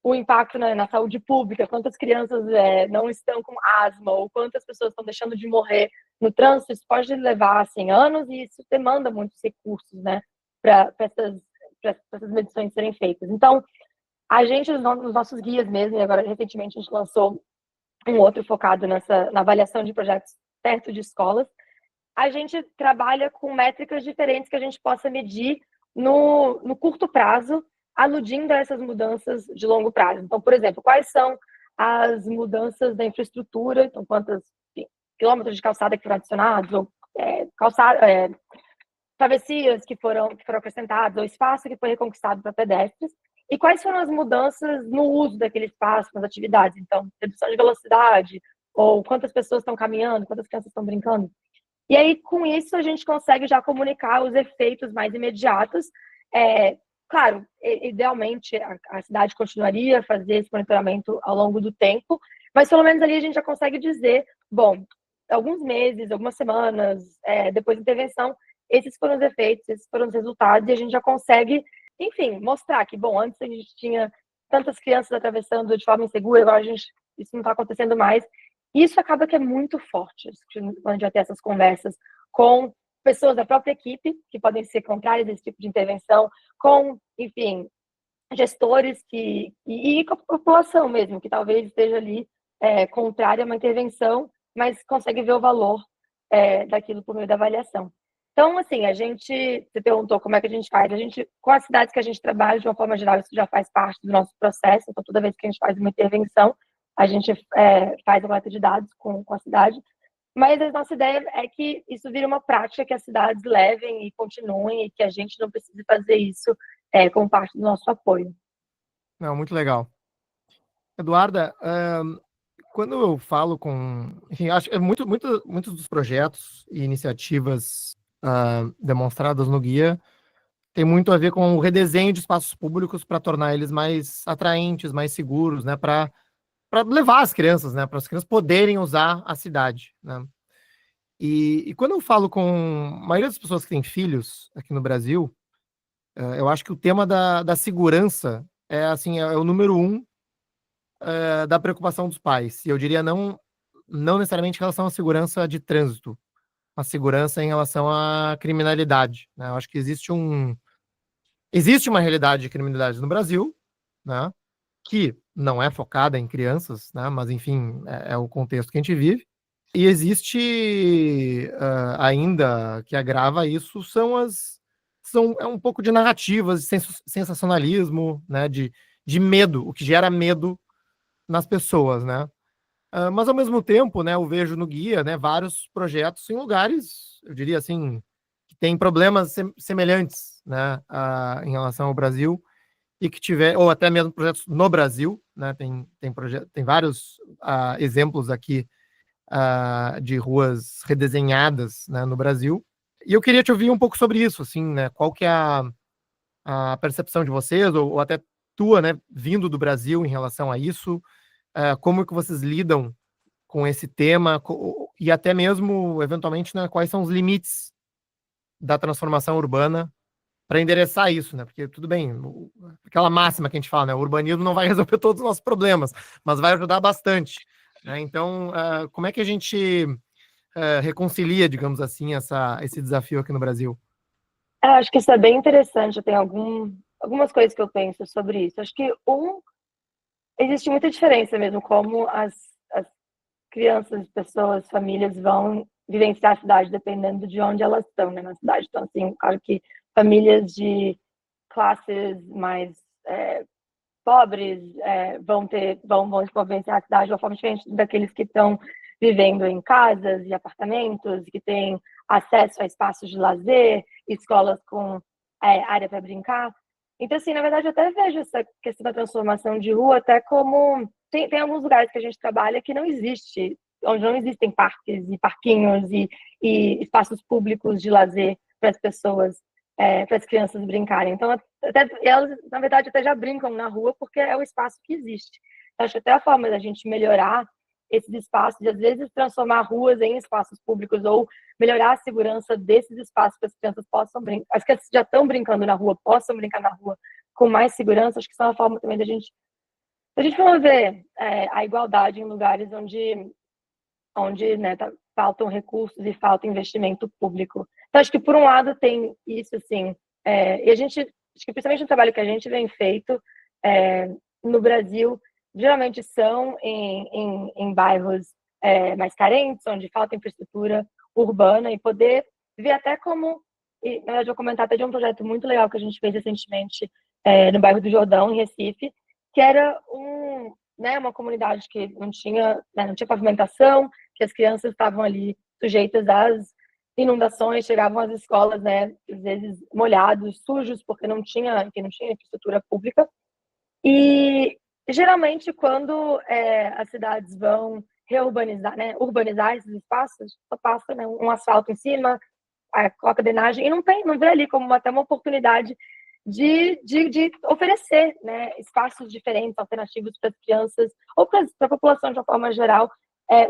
o impacto na saúde pública, quantas crianças não estão com asma, ou quantas pessoas estão deixando de morrer no trânsito, isso pode levar assim, anos, e isso demanda muitos recursos, né, para essas medições serem feitas. Então, a gente, nos nossos guias mesmo, e agora recentemente a gente lançou um outro focado na avaliação de projetos perto de escolas, a gente trabalha com métricas diferentes que a gente possa medir no curto prazo, aludindo a essas mudanças de longo prazo. Então, por exemplo, quais são as mudanças da infraestrutura, então quantos quilômetros de calçada que foram adicionados, ou travessias que foram acrescentadas, ou espaço que foi reconquistado para pedestres, e quais foram as mudanças no uso daquele espaço, nas atividades. Então, redução de velocidade, ou quantas pessoas estão caminhando, quantas crianças estão brincando. E aí, com isso, a gente consegue já comunicar os efeitos mais imediatos. Claro, idealmente, a cidade continuaria a fazer esse monitoramento ao longo do tempo, mas pelo menos ali a gente já consegue dizer, bom, alguns meses, algumas semanas, depois da intervenção, esses foram os efeitos, esses foram os resultados, e a gente já consegue, enfim, mostrar que, bom, antes a gente tinha tantas crianças atravessando de forma insegura, agora isso não está acontecendo mais. Isso acaba que é muito forte, quando a gente vai ter essas conversas com pessoas da própria equipe, que podem ser contrárias a esse tipo de intervenção, com, enfim, gestores e com a população mesmo, que talvez esteja ali contrária a uma intervenção, mas consegue ver o valor daquilo por meio da avaliação. Então, assim, você perguntou como é que a gente faz. Com as cidades que a gente trabalha, de uma forma geral, isso já faz parte do nosso processo. Então, toda vez que a gente faz uma intervenção, a gente faz a coleta de dados com a cidade. Mas a nossa ideia é que isso vire uma prática que as cidades levem e continuem, e que a gente não precise fazer isso como parte do nosso apoio. Não, muito legal. Eduarda, quando eu falo enfim, acho que muitos dos projetos e iniciativas demonstradas no guia tem muito a ver com o redesenho de espaços públicos para tornar eles mais atraentes, mais seguros, né, para levar as crianças, né, para as crianças poderem usar a cidade, né. E quando eu falo com a maioria das pessoas que têm filhos aqui no Brasil, eu acho que o tema da segurança assim, é o número um da preocupação dos pais. E eu diria não necessariamente em relação à segurança de trânsito, a segurança em relação à criminalidade, né. Eu acho que existe uma realidade de criminalidade no Brasil, né, que não é focada em crianças, né, mas enfim, é o contexto que a gente vive. E existe ainda que agrava isso é um pouco de narrativas, de sensacionalismo, né, de medo, o que gera medo nas pessoas, né. Mas ao mesmo tempo, né, eu vejo no guia, né, vários projetos em lugares, eu diria assim, que tem problemas semelhantes, né, em relação ao Brasil, e que ou até mesmo projetos no Brasil, né, tem vários exemplos aqui de ruas redesenhadas, né, no Brasil. E eu queria te ouvir um pouco sobre isso, assim, né, qual que é a percepção de vocês, ou até tua, né, vindo do Brasil em relação a isso, como que vocês lidam com esse tema, e até mesmo, eventualmente, né, quais são os limites da transformação urbana para endereçar isso, né? Porque tudo bem, aquela máxima que a gente fala, né? O urbanismo não vai resolver todos os nossos problemas, mas vai ajudar bastante, né? Então, como é que a gente reconcilia, digamos assim, esse desafio aqui no Brasil? Acho que isso é bem interessante. Eu tenho algumas coisas que eu penso sobre isso. Acho que, existe muita diferença mesmo, como as crianças, pessoas, famílias vão vivenciar a cidade dependendo de onde elas estão, né, na cidade. Então, assim, claro que famílias de classes mais pobres vão vivenciar a cidade de uma forma diferente daqueles que estão vivendo em casas e apartamentos, que têm acesso a espaços de lazer, escolas com área para brincar. Então, assim, na verdade, eu até vejo essa questão da transformação de rua até como... Tem alguns lugares que a gente trabalha que não existe, onde não existem parques e parquinhos e espaços públicos de lazer para as pessoas, para as crianças brincarem. Então, até, elas, na verdade, até já brincam na rua porque é o espaço que existe. Eu acho que até a forma da gente melhorar esses espaços, e às vezes transformar ruas em espaços públicos ou melhorar a segurança desses espaços para as crianças possam brincar. As crianças já estão brincando na rua, possam brincar na rua com mais segurança. Acho que isso é uma forma também da gente promover a igualdade em lugares onde né, faltam recursos e falta investimento público. Então, acho que, por um lado, tem isso, assim, e a gente, acho que principalmente no trabalho que a gente vem feito no Brasil, geralmente são em bairros mais carentes, onde falta infraestrutura urbana, e poder ver até como, e, na verdade, eu vou comentar até de um projeto muito legal que a gente fez recentemente no bairro do Jordão, em Recife, que era uma comunidade que não tinha pavimentação, que as crianças estavam ali sujeitas às inundações, chegavam às escolas, né, às vezes molhados, sujos, porque não tinha infraestrutura pública. E geralmente quando as cidades vão reurbanizar, né, urbanizar esses espaços, só passa, né, um asfalto em cima, coloca drenagem e não vê ali como até uma oportunidade de oferecer, né, espaços diferentes, alternativos para as crianças ou para a população de uma forma geral,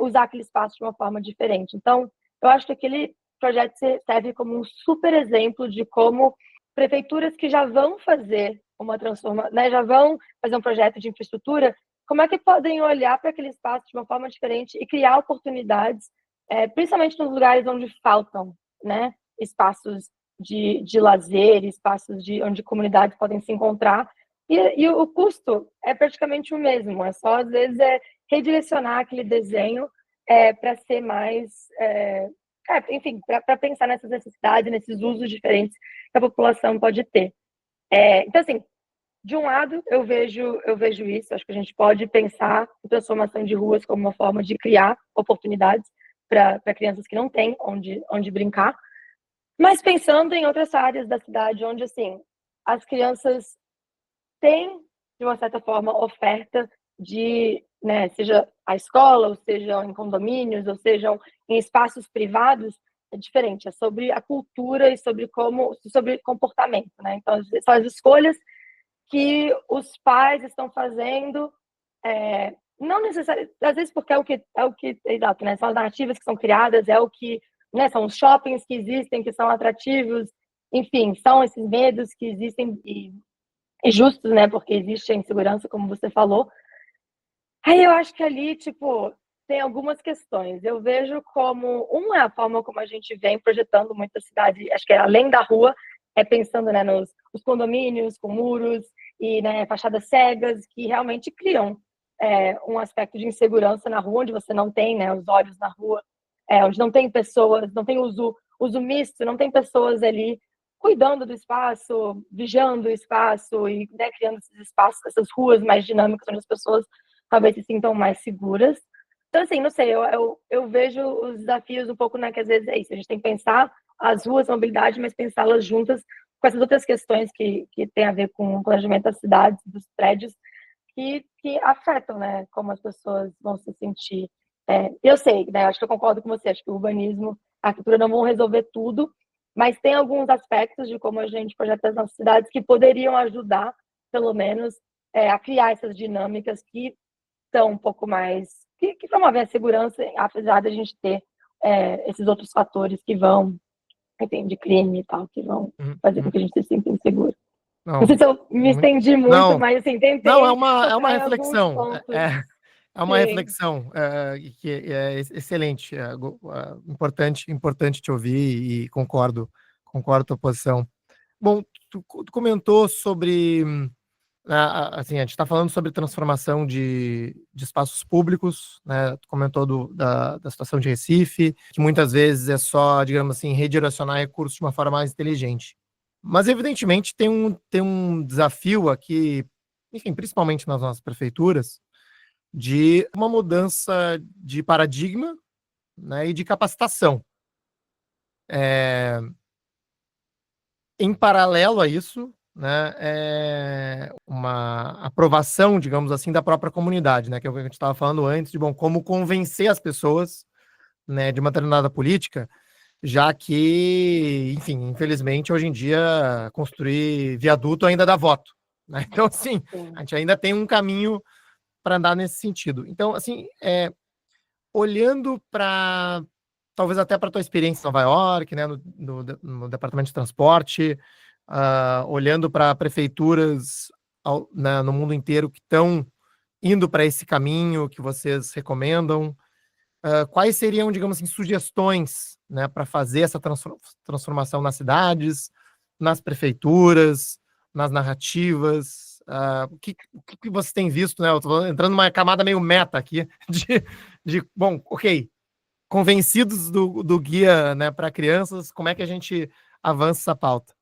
usar aquele espaço de uma forma diferente. Então, eu acho que aquele projeto serve como um super exemplo de como prefeituras que já vão fazer uma transformação, né, já vão fazer um projeto de infraestrutura, como é que podem olhar para aquele espaço de uma forma diferente e criar oportunidades, principalmente nos lugares onde faltam, né, espaços de lazer, espaços onde comunidades podem se encontrar. E o custo é praticamente o mesmo, é só, às vezes, redirecionar aquele desenho para ser mais... enfim, para pensar nessas necessidades, nesses usos diferentes que a população pode ter. Então, assim, de um lado, eu vejo isso, acho que a gente pode pensar em transformação de ruas como uma forma de criar oportunidades para crianças que não têm onde brincar, mas pensando em outras áreas da cidade, onde, assim, as crianças têm, de uma certa forma, oferta né, seja a escola, ou sejam em condomínios, ou sejam em espaços privados, é diferente, é sobre a cultura e sobre comportamento, né? Então, são as escolhas que os pais estão fazendo, não necessariamente, às vezes porque exato, né? São as narrativas que são criadas, é o que, né? São os shoppings que existem, que são atrativos, enfim, são esses medos que existem e justos, né? Porque existe a insegurança, como você falou. Aí eu acho que ali, tipo, tem algumas questões. Eu vejo como, uma é a forma como a gente vem projetando muita cidade, acho que é além da rua, pensando, né, nos condomínios com muros e, né, fachadas cegas, que realmente criam um aspecto de insegurança na rua, onde você não tem, né, os olhos na rua, onde não tem pessoas, não tem uso misto, não tem pessoas ali cuidando do espaço, vigiando o espaço e, né, criando esses espaços, essas ruas mais dinâmicas, onde as pessoas talvez se sintam mais seguras. Então, assim, não sei, eu vejo os desafios um pouco, né, que às vezes é isso, a gente tem que pensar as ruas, a mobilidade, mas pensá-las juntas com essas outras questões que têm a ver com o planejamento das cidades, dos prédios, que afetam, né, como as pessoas vão se sentir. Eu sei, né, acho que eu concordo com você, acho que o urbanismo, a arquitetura não vão resolver tudo, mas tem alguns aspectos de como a gente projeta as nossas cidades que poderiam ajudar, pelo menos, a criar essas dinâmicas que são um pouco mais... que promovem a segurança, apesar de a gente ter esses outros fatores que vão, enfim, de crime e tal, que vão fazer com que a gente se sinta inseguro. Não Não, sei se eu me estendi muito, não, mas, assim, não, tentei é uma tocar em alguns reflexão, pontos. é uma Sim. reflexão que é excelente, importante te ouvir e concordo com a tua posição. Bom, tu comentou sobre, assim, a gente está falando sobre transformação de espaços públicos, né? Tu comentou da situação de Recife, que muitas vezes é só, digamos assim, redirecionar recursos de uma forma mais inteligente. Mas, evidentemente, tem um desafio aqui, enfim, principalmente nas nossas prefeituras, de uma mudança de paradigma, né, e de capacitação. Em paralelo a isso, né, uma aprovação, digamos assim, da própria comunidade, né, que é o que a gente estava falando antes, de bom, como convencer as pessoas, né, de uma determinada política, já que, enfim, infelizmente, hoje em dia, construir viaduto ainda dá voto, né? Então, assim, a Sim. gente ainda tem um caminho para andar nesse sentido. Então, assim, olhando para, talvez até para a tua experiência em Nova York, né, no departamento de transporte, olhando para prefeituras né, no mundo inteiro que estão indo para esse caminho que vocês recomendam, quais seriam, digamos assim, sugestões, né, para fazer essa transformação nas cidades, nas prefeituras, nas narrativas? O que você tem visto, né? Eu estou entrando numa camada meio meta aqui bom, ok, convencidos do guia, né, para crianças, como é que a gente avança essa pauta?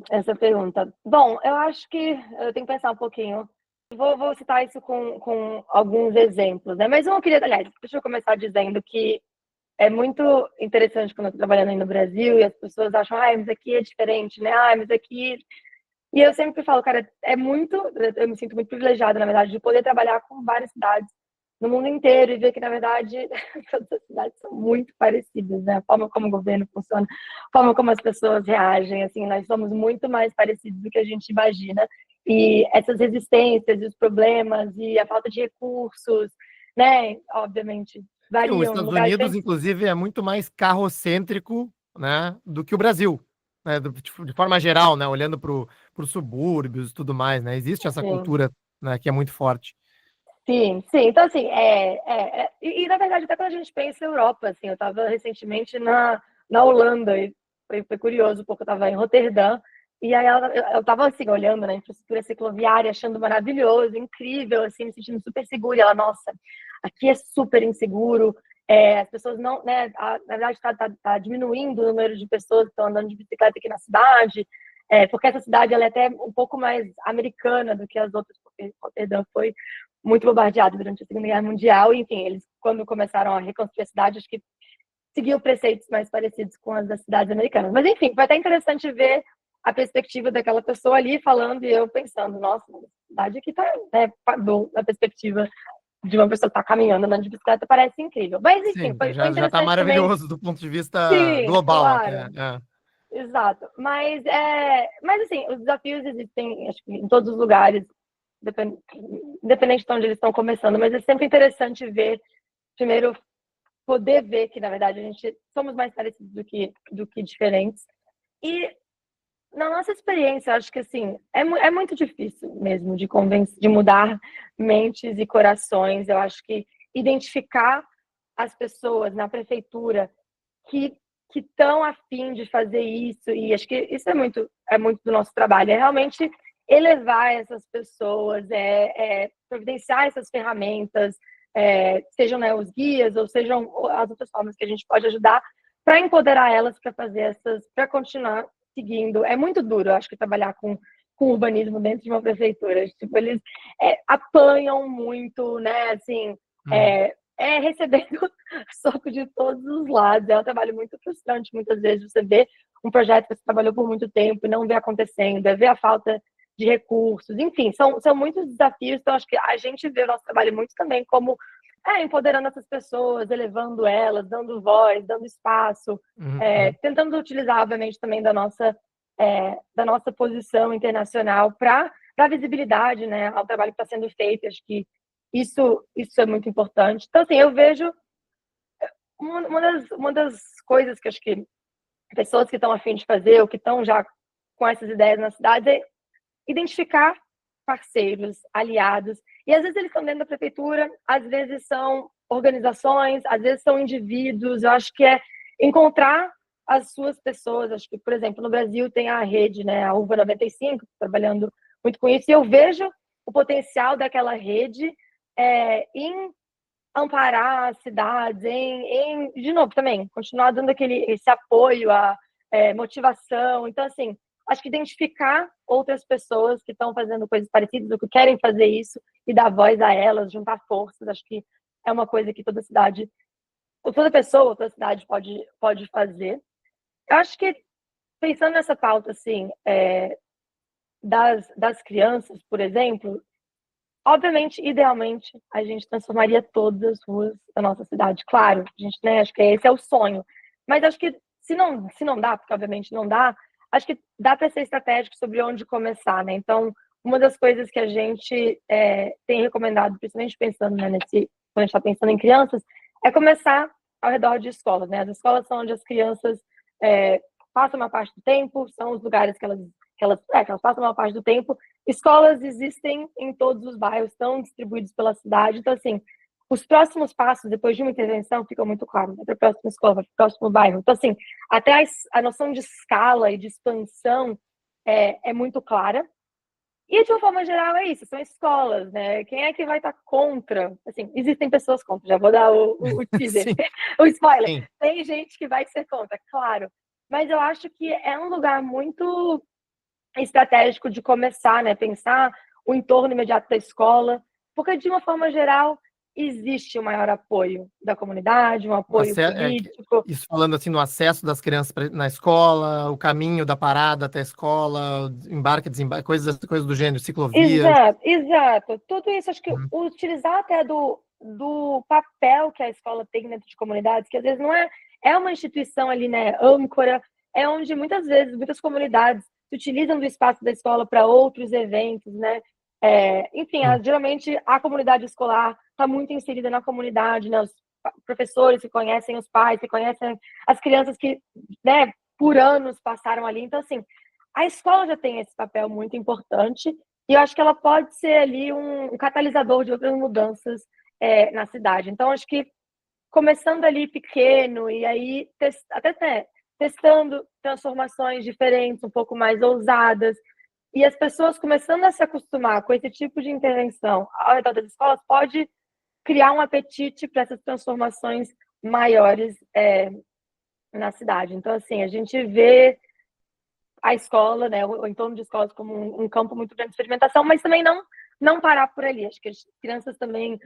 Essa pergunta. Bom, eu acho que eu tenho que pensar um pouquinho. Vou citar isso com alguns exemplos, né? Mas eu queria, aliás, deixa eu começar dizendo que é muito interessante quando eu estou trabalhando aí no Brasil e as pessoas acham, mas aqui é diferente, né? Mas aqui. E eu sempre falo, cara, eu me sinto muito privilegiada, na verdade, de poder trabalhar com várias cidades no mundo inteiro e ver que, na verdade, todas as cidades são muito parecidas, né? A forma como o governo funciona, a forma como as pessoas reagem, assim, nós somos muito mais parecidos do que a gente imagina. E essas resistências e os problemas e a falta de recursos, né? Obviamente, Sim, os variam. Estados Lugares Unidos, tem. inclusive, é muito mais carrocêntrico, né, do que o Brasil, né, de forma geral, né, olhando para os subúrbios e tudo mais, né, existe essa Sim. cultura, né, que é muito forte. Sim, sim. Então, assim, na verdade, até quando a gente pensa em Europa, assim, eu estava recentemente na Holanda, e foi curioso, porque eu estava em Roterdã, e aí eu estava, assim, olhando na infraestrutura cicloviária, achando maravilhoso, incrível, assim, me sentindo super segura, e ela, nossa, aqui é super inseguro, as pessoas não, né, na verdade tá diminuindo o número de pessoas que estão andando de bicicleta aqui na cidade, porque essa cidade ela é até um pouco mais americana do que as outras, porque Roterdã foi muito bombardeado durante a Segunda Guerra Mundial. E, enfim, eles, quando começaram a reconstruir a cidade, acho que seguiam preceitos mais parecidos com as das cidades americanas. Mas, enfim, foi até interessante ver a perspectiva daquela pessoa ali falando e eu pensando, nossa, a cidade aqui tá, né, na perspectiva de uma pessoa que está caminhando, andando de bicicleta, parece incrível. Mas, enfim, Sim, foi já está interessante também. maravilhoso do ponto de vista Sim, global até. claro. Exato. Mas assim, os desafios existem, acho que em todos os lugares, independente de onde eles estão começando, mas é sempre interessante ver, primeiro, poder ver que, na verdade, a gente somos mais parecidos do que diferentes. E, na nossa experiência, eu acho que, assim, é muito difícil mesmo de convencer, de mudar mentes e corações. Eu acho que identificar as pessoas na prefeitura que estão a fim de fazer isso, e acho que isso é muito do nosso trabalho, é realmente elevar essas pessoas, providenciar essas ferramentas, sejam, né, os guias ou sejam as outras formas que a gente pode ajudar para empoderar elas para fazer para continuar seguindo. É muito duro, eu acho que trabalhar com urbanismo dentro de uma prefeitura. Tipo, eles apanham muito, né? Assim, Uhum. recebendo soco de todos os lados. É um trabalho muito frustrante, muitas vezes. Você vê um projeto que você trabalhou por muito tempo e não vê acontecendo, ver a falta de recursos. Enfim, são muitos desafios. Então, acho que a gente vê o nosso trabalho muito também como empoderando essas pessoas, elevando elas, dando voz, dando espaço, Uhum. tentando utilizar, obviamente, também da nossa posição internacional para dar visibilidade, né, ao trabalho que está sendo feito. Acho que isso é muito importante. Então, assim, eu vejo uma das coisas que acho que pessoas que estão a fim de fazer, ou que estão já com essas ideias na cidade, é identificar parceiros, aliados. E às vezes eles estão dentro da prefeitura, às vezes são organizações, às vezes são indivíduos. Eu acho que é encontrar as suas pessoas. Acho que, por exemplo, no Brasil tem a rede, né, a UVA 95, trabalhando muito com isso, e eu vejo o potencial daquela rede em amparar as cidades, de novo, também, continuar dando esse apoio, a motivação. Então, assim, acho que identificar outras pessoas que estão fazendo coisas parecidas, ou que querem fazer isso, e dar voz a elas, juntar forças, acho que é uma coisa que toda cidade, ou toda pessoa, toda cidade pode fazer. Eu acho que, pensando nessa pauta, assim, das crianças, por exemplo, obviamente, idealmente, a gente transformaria todas as ruas da nossa cidade. Claro, a gente, né, acho que esse é o sonho. Mas acho que se não dá, porque obviamente não dá, acho que dá para ser estratégico sobre onde começar, né? Então, uma das coisas que a gente tem recomendado, principalmente pensando, né, quando a gente está pensando em crianças, é começar ao redor de escolas, né? As escolas são onde as crianças passam uma parte do tempo, são os lugares que elas passam uma parte do tempo. Escolas existem em todos os bairros, estão distribuídos pela cidade. Então, assim, os próximos passos, depois de uma intervenção, ficam muito claros. Para a próxima escola, para o próximo bairro. Então, assim, até a noção de escala e de expansão é muito clara. E, de uma forma geral, é isso. São escolas, né? Quem é que vai estar contra? Assim, existem pessoas contra. Já vou dar o teaser, Sim, o spoiler. sim. Tem gente que vai ser contra, claro. Mas eu acho que é um lugar muito estratégico de começar, né? Pensar o entorno imediato da escola, porque de uma forma geral existe um maior apoio da comunidade, um apoio político. Isso falando assim no acesso das crianças na escola, o caminho da parada até a escola, embarque, desembarque, coisas do gênero, ciclovias. Exato. Tudo isso, acho que Uhum. utilizar até do papel que a escola tem dentro de comunidades, que às vezes não é uma instituição ali, né, âncora, é onde muitas vezes, muitas comunidades se utilizam do espaço da escola para outros eventos, né? Enfim, geralmente a comunidade escolar está muito inserida na comunidade, né? Os professores que conhecem os pais, que conhecem as crianças que, né, por anos passaram ali. Então, assim, a escola já tem esse papel muito importante e eu acho que ela pode ser ali um catalisador de outras mudanças na cidade. Então, acho que começando ali pequeno e aí até testando transformações diferentes, um pouco mais ousadas, e as pessoas começando a se acostumar com esse tipo de intervenção ao redor das escolas, pode criar um apetite para essas transformações maiores na cidade. Então, assim, a gente vê a escola, né, o entorno de escolas como um campo muito grande de experimentação, mas também não parar por ali. Acho que as crianças também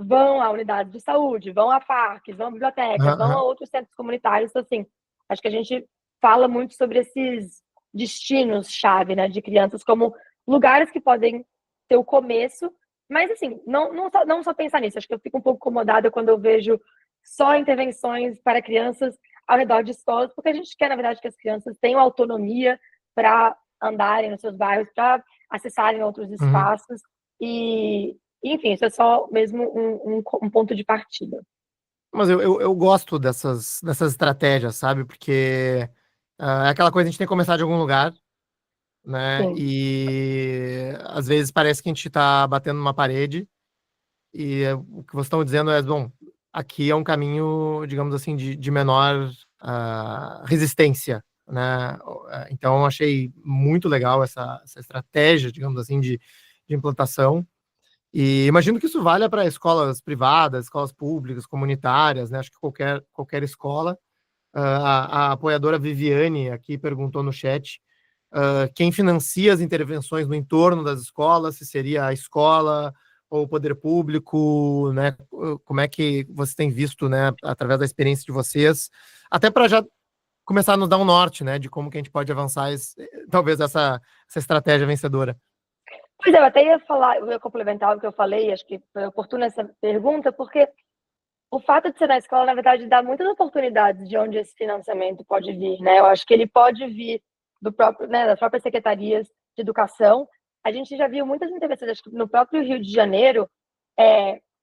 vão a unidades de saúde, vão a parques, vão a bibliotecas, vão a outros centros comunitários. Então, assim, acho que a gente fala muito sobre esses destinos-chave, né, de crianças como lugares que podem ser o começo, mas, assim, não só pensar nisso. Acho que eu fico um pouco incomodada quando eu vejo só intervenções para crianças ao redor de escolas, porque a gente quer, na verdade, que as crianças tenham autonomia para andarem nos seus bairros, para acessarem outros espaços. E, enfim, isso é só mesmo um ponto de partida. Mas eu gosto dessas estratégias, sabe? Porque é aquela coisa, a gente tem que começar de algum lugar, né? Sim. E às vezes parece que a gente está batendo numa parede e o que vocês estão dizendo é, bom, aqui é um caminho, digamos assim, de menor resistência, né? Então, eu achei muito legal essa estratégia, digamos assim, de implantação. E imagino que isso valha para escolas privadas, escolas públicas, comunitárias, né? Acho que qualquer escola. A apoiadora Viviane aqui perguntou no chat quem financia as intervenções no entorno das escolas, se seria a escola ou o poder público, né? Como é que você tem visto, né, através da experiência de vocês, até para já começar a nos dar um norte, né, de como que a gente pode avançar talvez essa estratégia vencedora. Pois é, eu até ia falar, eu ia complementar o que eu falei, acho que foi oportuna essa pergunta, porque o fato de ser na escola, na verdade, dá muitas oportunidades de onde esse financiamento pode vir, né? Eu acho que ele pode vir das próprias secretarias de educação. A gente já viu muitas intervenções, acho que no próprio Rio de Janeiro,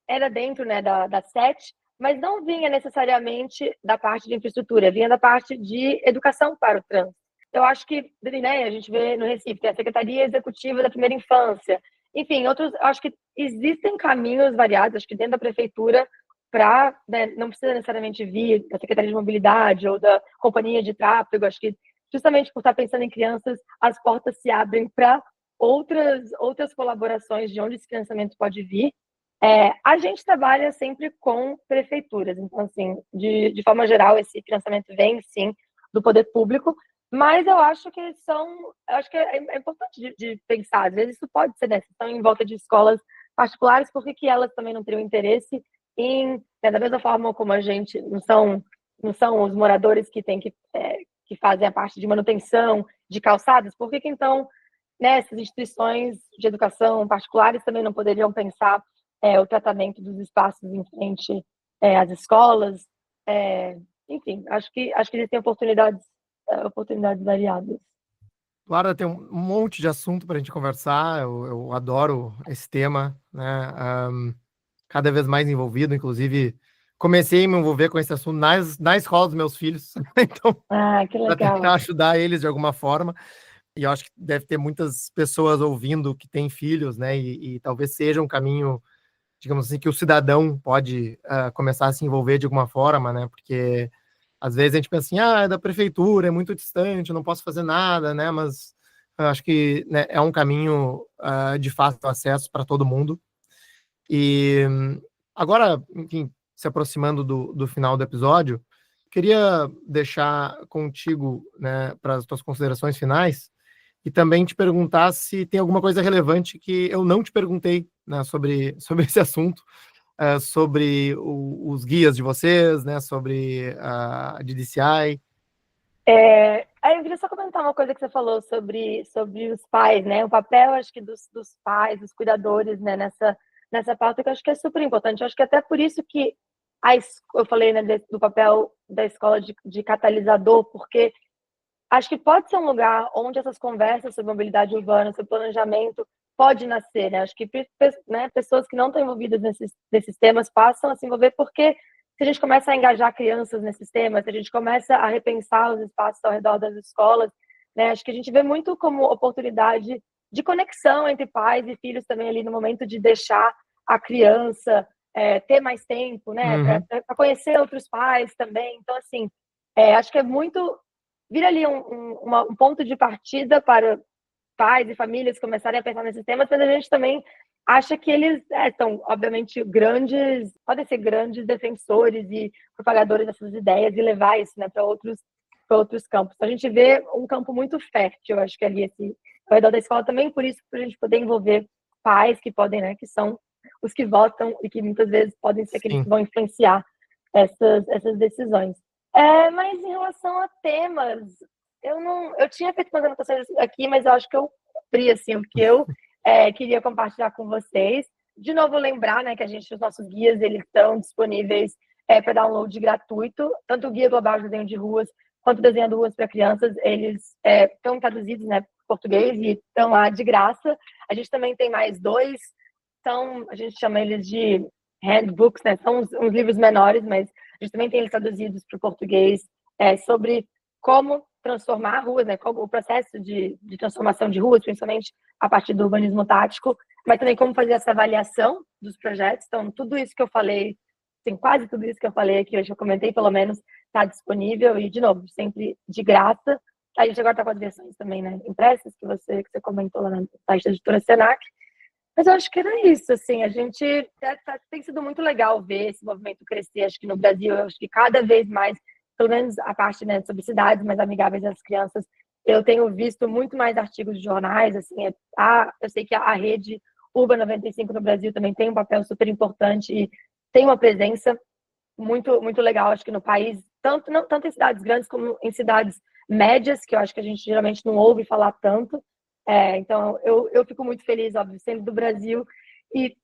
era dentro, né, da SET, mas não vinha necessariamente da parte de infraestrutura, vinha da parte de educação para o trânsito. Eu acho que, né, a gente vê no Recife, tem a Secretaria Executiva da Primeira Infância. Enfim, outros, acho que existem caminhos variados, acho que dentro da prefeitura, para, né, não precisa necessariamente vir da Secretaria de Mobilidade ou da Companhia de Tráfego. Acho que justamente por estar pensando em crianças, as portas se abrem para outras colaborações de onde esse financiamento pode vir. A gente trabalha sempre com prefeituras, então, assim, de forma geral, esse financiamento vem, sim, do poder público, mas eu acho que é importante de pensar, às vezes isso pode ser, né, se estão em volta de escolas particulares, por que elas também não teriam interesse em, né, da mesma forma como a gente, não são os moradores que que fazem a parte de manutenção de calçadas, por que então, né, essas instituições de educação particulares também não poderiam pensar o tratamento dos espaços em frente às escolas? Enfim, acho que existem oportunidades variadas. Eduarda, tem um monte de assunto para a gente conversar. Eu adoro esse tema, né? Cada vez mais envolvido, inclusive comecei a me envolver com esse assunto na escola dos meus filhos, então Que para legal. tentar ajudar eles de alguma forma. E eu acho que deve ter muitas pessoas ouvindo que têm filhos, né? E talvez seja um caminho, digamos assim, que o cidadão pode começar a se envolver de alguma forma, né? Porque às vezes a gente pensa assim, é da prefeitura, é muito distante, eu não posso fazer nada, né? Mas eu acho que, né, é um caminho de fácil acesso para todo mundo. E agora, enfim, se aproximando do final do episódio, queria deixar contigo, né, para as tuas considerações finais e também te perguntar se tem alguma coisa relevante que eu não te perguntei, né, sobre esse assunto, sobre os guias de vocês, né, sobre a DDCI. Eu queria só comentar uma coisa que você falou sobre os pais, né? O papel, acho que, dos pais, dos cuidadores, né? Nessa pauta, que eu acho que é super importante. Eu acho que até por isso que eu falei, né, do papel da escola de catalisador, porque acho que pode ser um lugar onde essas conversas sobre mobilidade urbana, sobre planejamento, pode nascer, né? Acho que, né, pessoas que não estão envolvidas nesses temas passam a se envolver, porque se a gente começa a engajar crianças nesses temas, se a gente começa a repensar os espaços ao redor das escolas, né? Acho que a gente vê muito como oportunidade de conexão entre pais e filhos também ali no momento de deixar a criança ter mais tempo, né? Para conhecer outros pais também. Então, assim, acho que é muito vira ali um ponto de partida para pais e famílias começarem a pensar nesses temas, mas a gente também acha que eles são, obviamente, podem ser grandes defensores e propagadores dessas ideias e levar isso, né, para outros campos. Então, a gente vê um campo muito fértil, eu acho que ali ao redor da escola também, por isso, para a gente poder envolver pais que podem, né, que são os que votam e que muitas vezes podem ser aqueles que vão influenciar essas decisões. Mas em relação a temas, eu tinha feito umas anotações aqui, mas eu acho que eu cumpri, assim, o que eu queria compartilhar com vocês. De novo, lembrar, né, que os nossos guias, eles estão disponíveis para download gratuito, tanto o Guia Global de Desenho de Ruas, quanto o Desenhando Ruas para Crianças, eles estão traduzidos, né, para português e estão lá de graça. A gente também tem mais dois, a gente chama eles de handbooks, né, são uns livros menores, mas a gente também tem eles traduzidos para o português sobre como transformar ruas, né? Como o processo de transformação de ruas, principalmente a partir do urbanismo tático, mas também como fazer essa avaliação dos projetos. Então, tudo isso que eu falei, assim, quase tudo isso que eu falei aqui, hoje eu comentei, pelo menos, está disponível e, de novo, sempre de graça. A gente agora está com as versões também, né, impressas, que você comentou lá no site da editora Senac. Mas eu acho que era isso, assim, a gente tem sido muito legal ver esse movimento crescer, acho que no Brasil, eu acho que cada vez mais, pelo menos a parte, né, sobre cidades mais amigáveis às crianças, eu tenho visto muito mais artigos de jornais, assim, eu sei que a rede Urban 95 no Brasil também tem um papel super importante e tem uma presença muito, muito legal, acho que no país, tanto em cidades grandes como em cidades médias, que eu acho que a gente geralmente não ouve falar tanto. Então, eu fico muito feliz, óbvio, sendo do Brasil e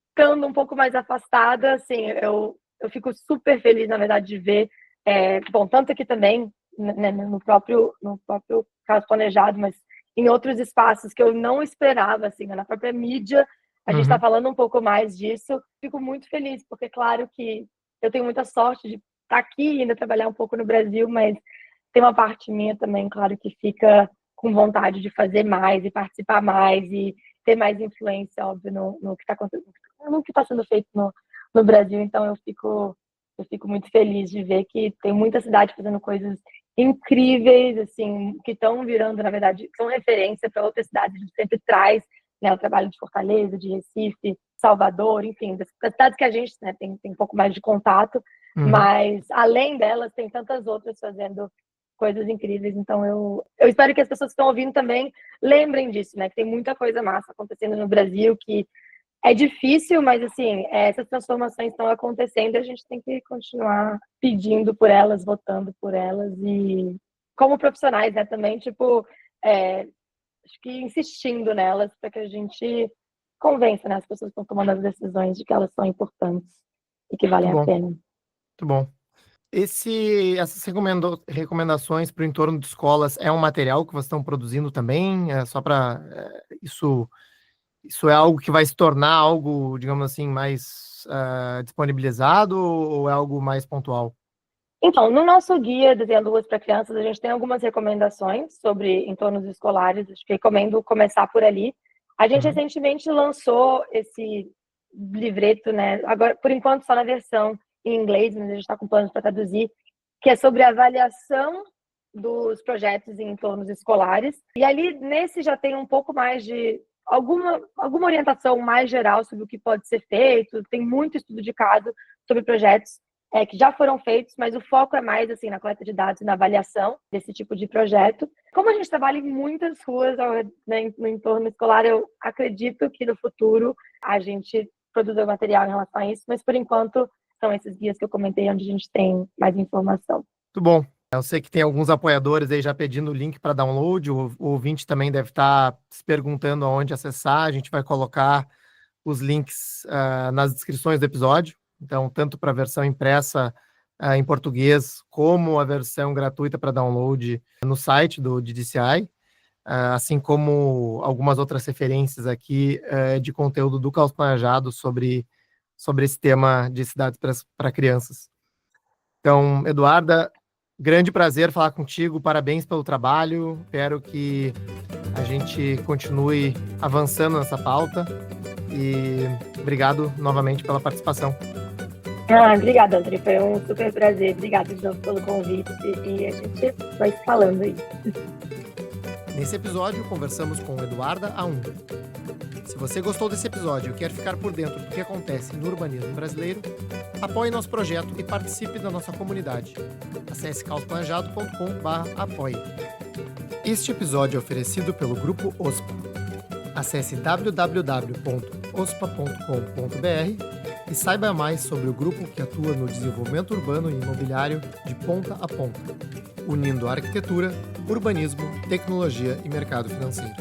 estando um pouco mais afastada, assim, eu fico super feliz, na verdade, de ver, bom, tanto aqui também, né, no próprio caso planejado, mas em outros espaços que eu não esperava, assim, na própria mídia, a gente está falando um pouco mais disso. Fico muito feliz, porque, claro que eu tenho muita sorte de estar aqui e ainda trabalhar um pouco no Brasil, mas tem uma parte minha também, claro, que fica com vontade de fazer mais e participar mais e ter mais influência, óbvio, no que está acontecendo, no que está sendo feito no Brasil, então eu fico muito feliz de ver que tem muita cidade fazendo coisas incríveis, assim, que estão virando, na verdade, são referência para outras cidades. A gente sempre traz, né, o trabalho de Fortaleza, de Recife, Salvador, enfim, das cidades que a gente, né, tem um pouco mais de contato, mas além delas, tem tantas outras fazendo coisas incríveis. Então eu espero que as pessoas que estão ouvindo também lembrem disso, né, que tem muita coisa massa acontecendo no Brasil, que é difícil, mas assim, essas transformações estão acontecendo e a gente tem que continuar pedindo por elas, votando por elas e como profissionais, né, também, tipo, acho que insistindo nelas para que a gente convença, né, as pessoas que estão tomando as decisões de que elas são importantes e que valem Muito a bom, pena. muito bom. Essas recomendações para o entorno de escolas é um material que vocês estão produzindo também? É só para isso é algo que vai se tornar algo, digamos assim, mais disponibilizado ou é algo mais pontual? Então, no nosso guia Desenhando Ruas para Crianças, a gente tem algumas recomendações sobre entornos escolares, acho que recomendo começar por ali. A gente recentemente lançou esse livreto, né? Agora, por enquanto, só na versão em inglês, mas a gente está com planos para traduzir, que é sobre a avaliação dos projetos em entornos escolares. E ali, nesse, já tem um pouco mais de alguma orientação mais geral sobre o que pode ser feito, tem muito estudo de caso sobre projetos que já foram feitos, mas o foco é mais assim na coleta de dados e na avaliação desse tipo de projeto. Como a gente trabalha em muitas ruas, né, no entorno escolar, eu acredito que no futuro a gente produza material em relação a isso, mas por enquanto são esses guias que eu comentei onde a gente tem mais informação. Muito bom. Eu sei que tem alguns apoiadores aí já pedindo o link para download, o ouvinte também deve estar se perguntando aonde acessar, a gente vai colocar os links nas descrições do episódio, então tanto para a versão impressa em português, como a versão gratuita para download no site do DDCI, assim como algumas outras referências aqui de conteúdo do Caos Planejado sobre esse tema de cidades para crianças. Então, Eduarda, grande prazer falar contigo, parabéns pelo trabalho, espero que a gente continue avançando nessa pauta e obrigado novamente pela participação. Obrigada, André, foi um super prazer, obrigada de novo pelo convite e a gente vai se falando aí. Nesse episódio, conversamos com Eduarda Aunga. Se você gostou desse episódio e quer ficar por dentro do que acontece no urbanismo brasileiro, apoie nosso projeto e participe da nossa comunidade. Acesse caosplanejado.com/apoie. Este episódio é oferecido pelo Grupo OSPA. Acesse www.ospa.com.br e saiba mais sobre o grupo que atua no desenvolvimento urbano e imobiliário de ponta a ponta, unindo arquitetura, urbanismo, tecnologia e mercado financeiro.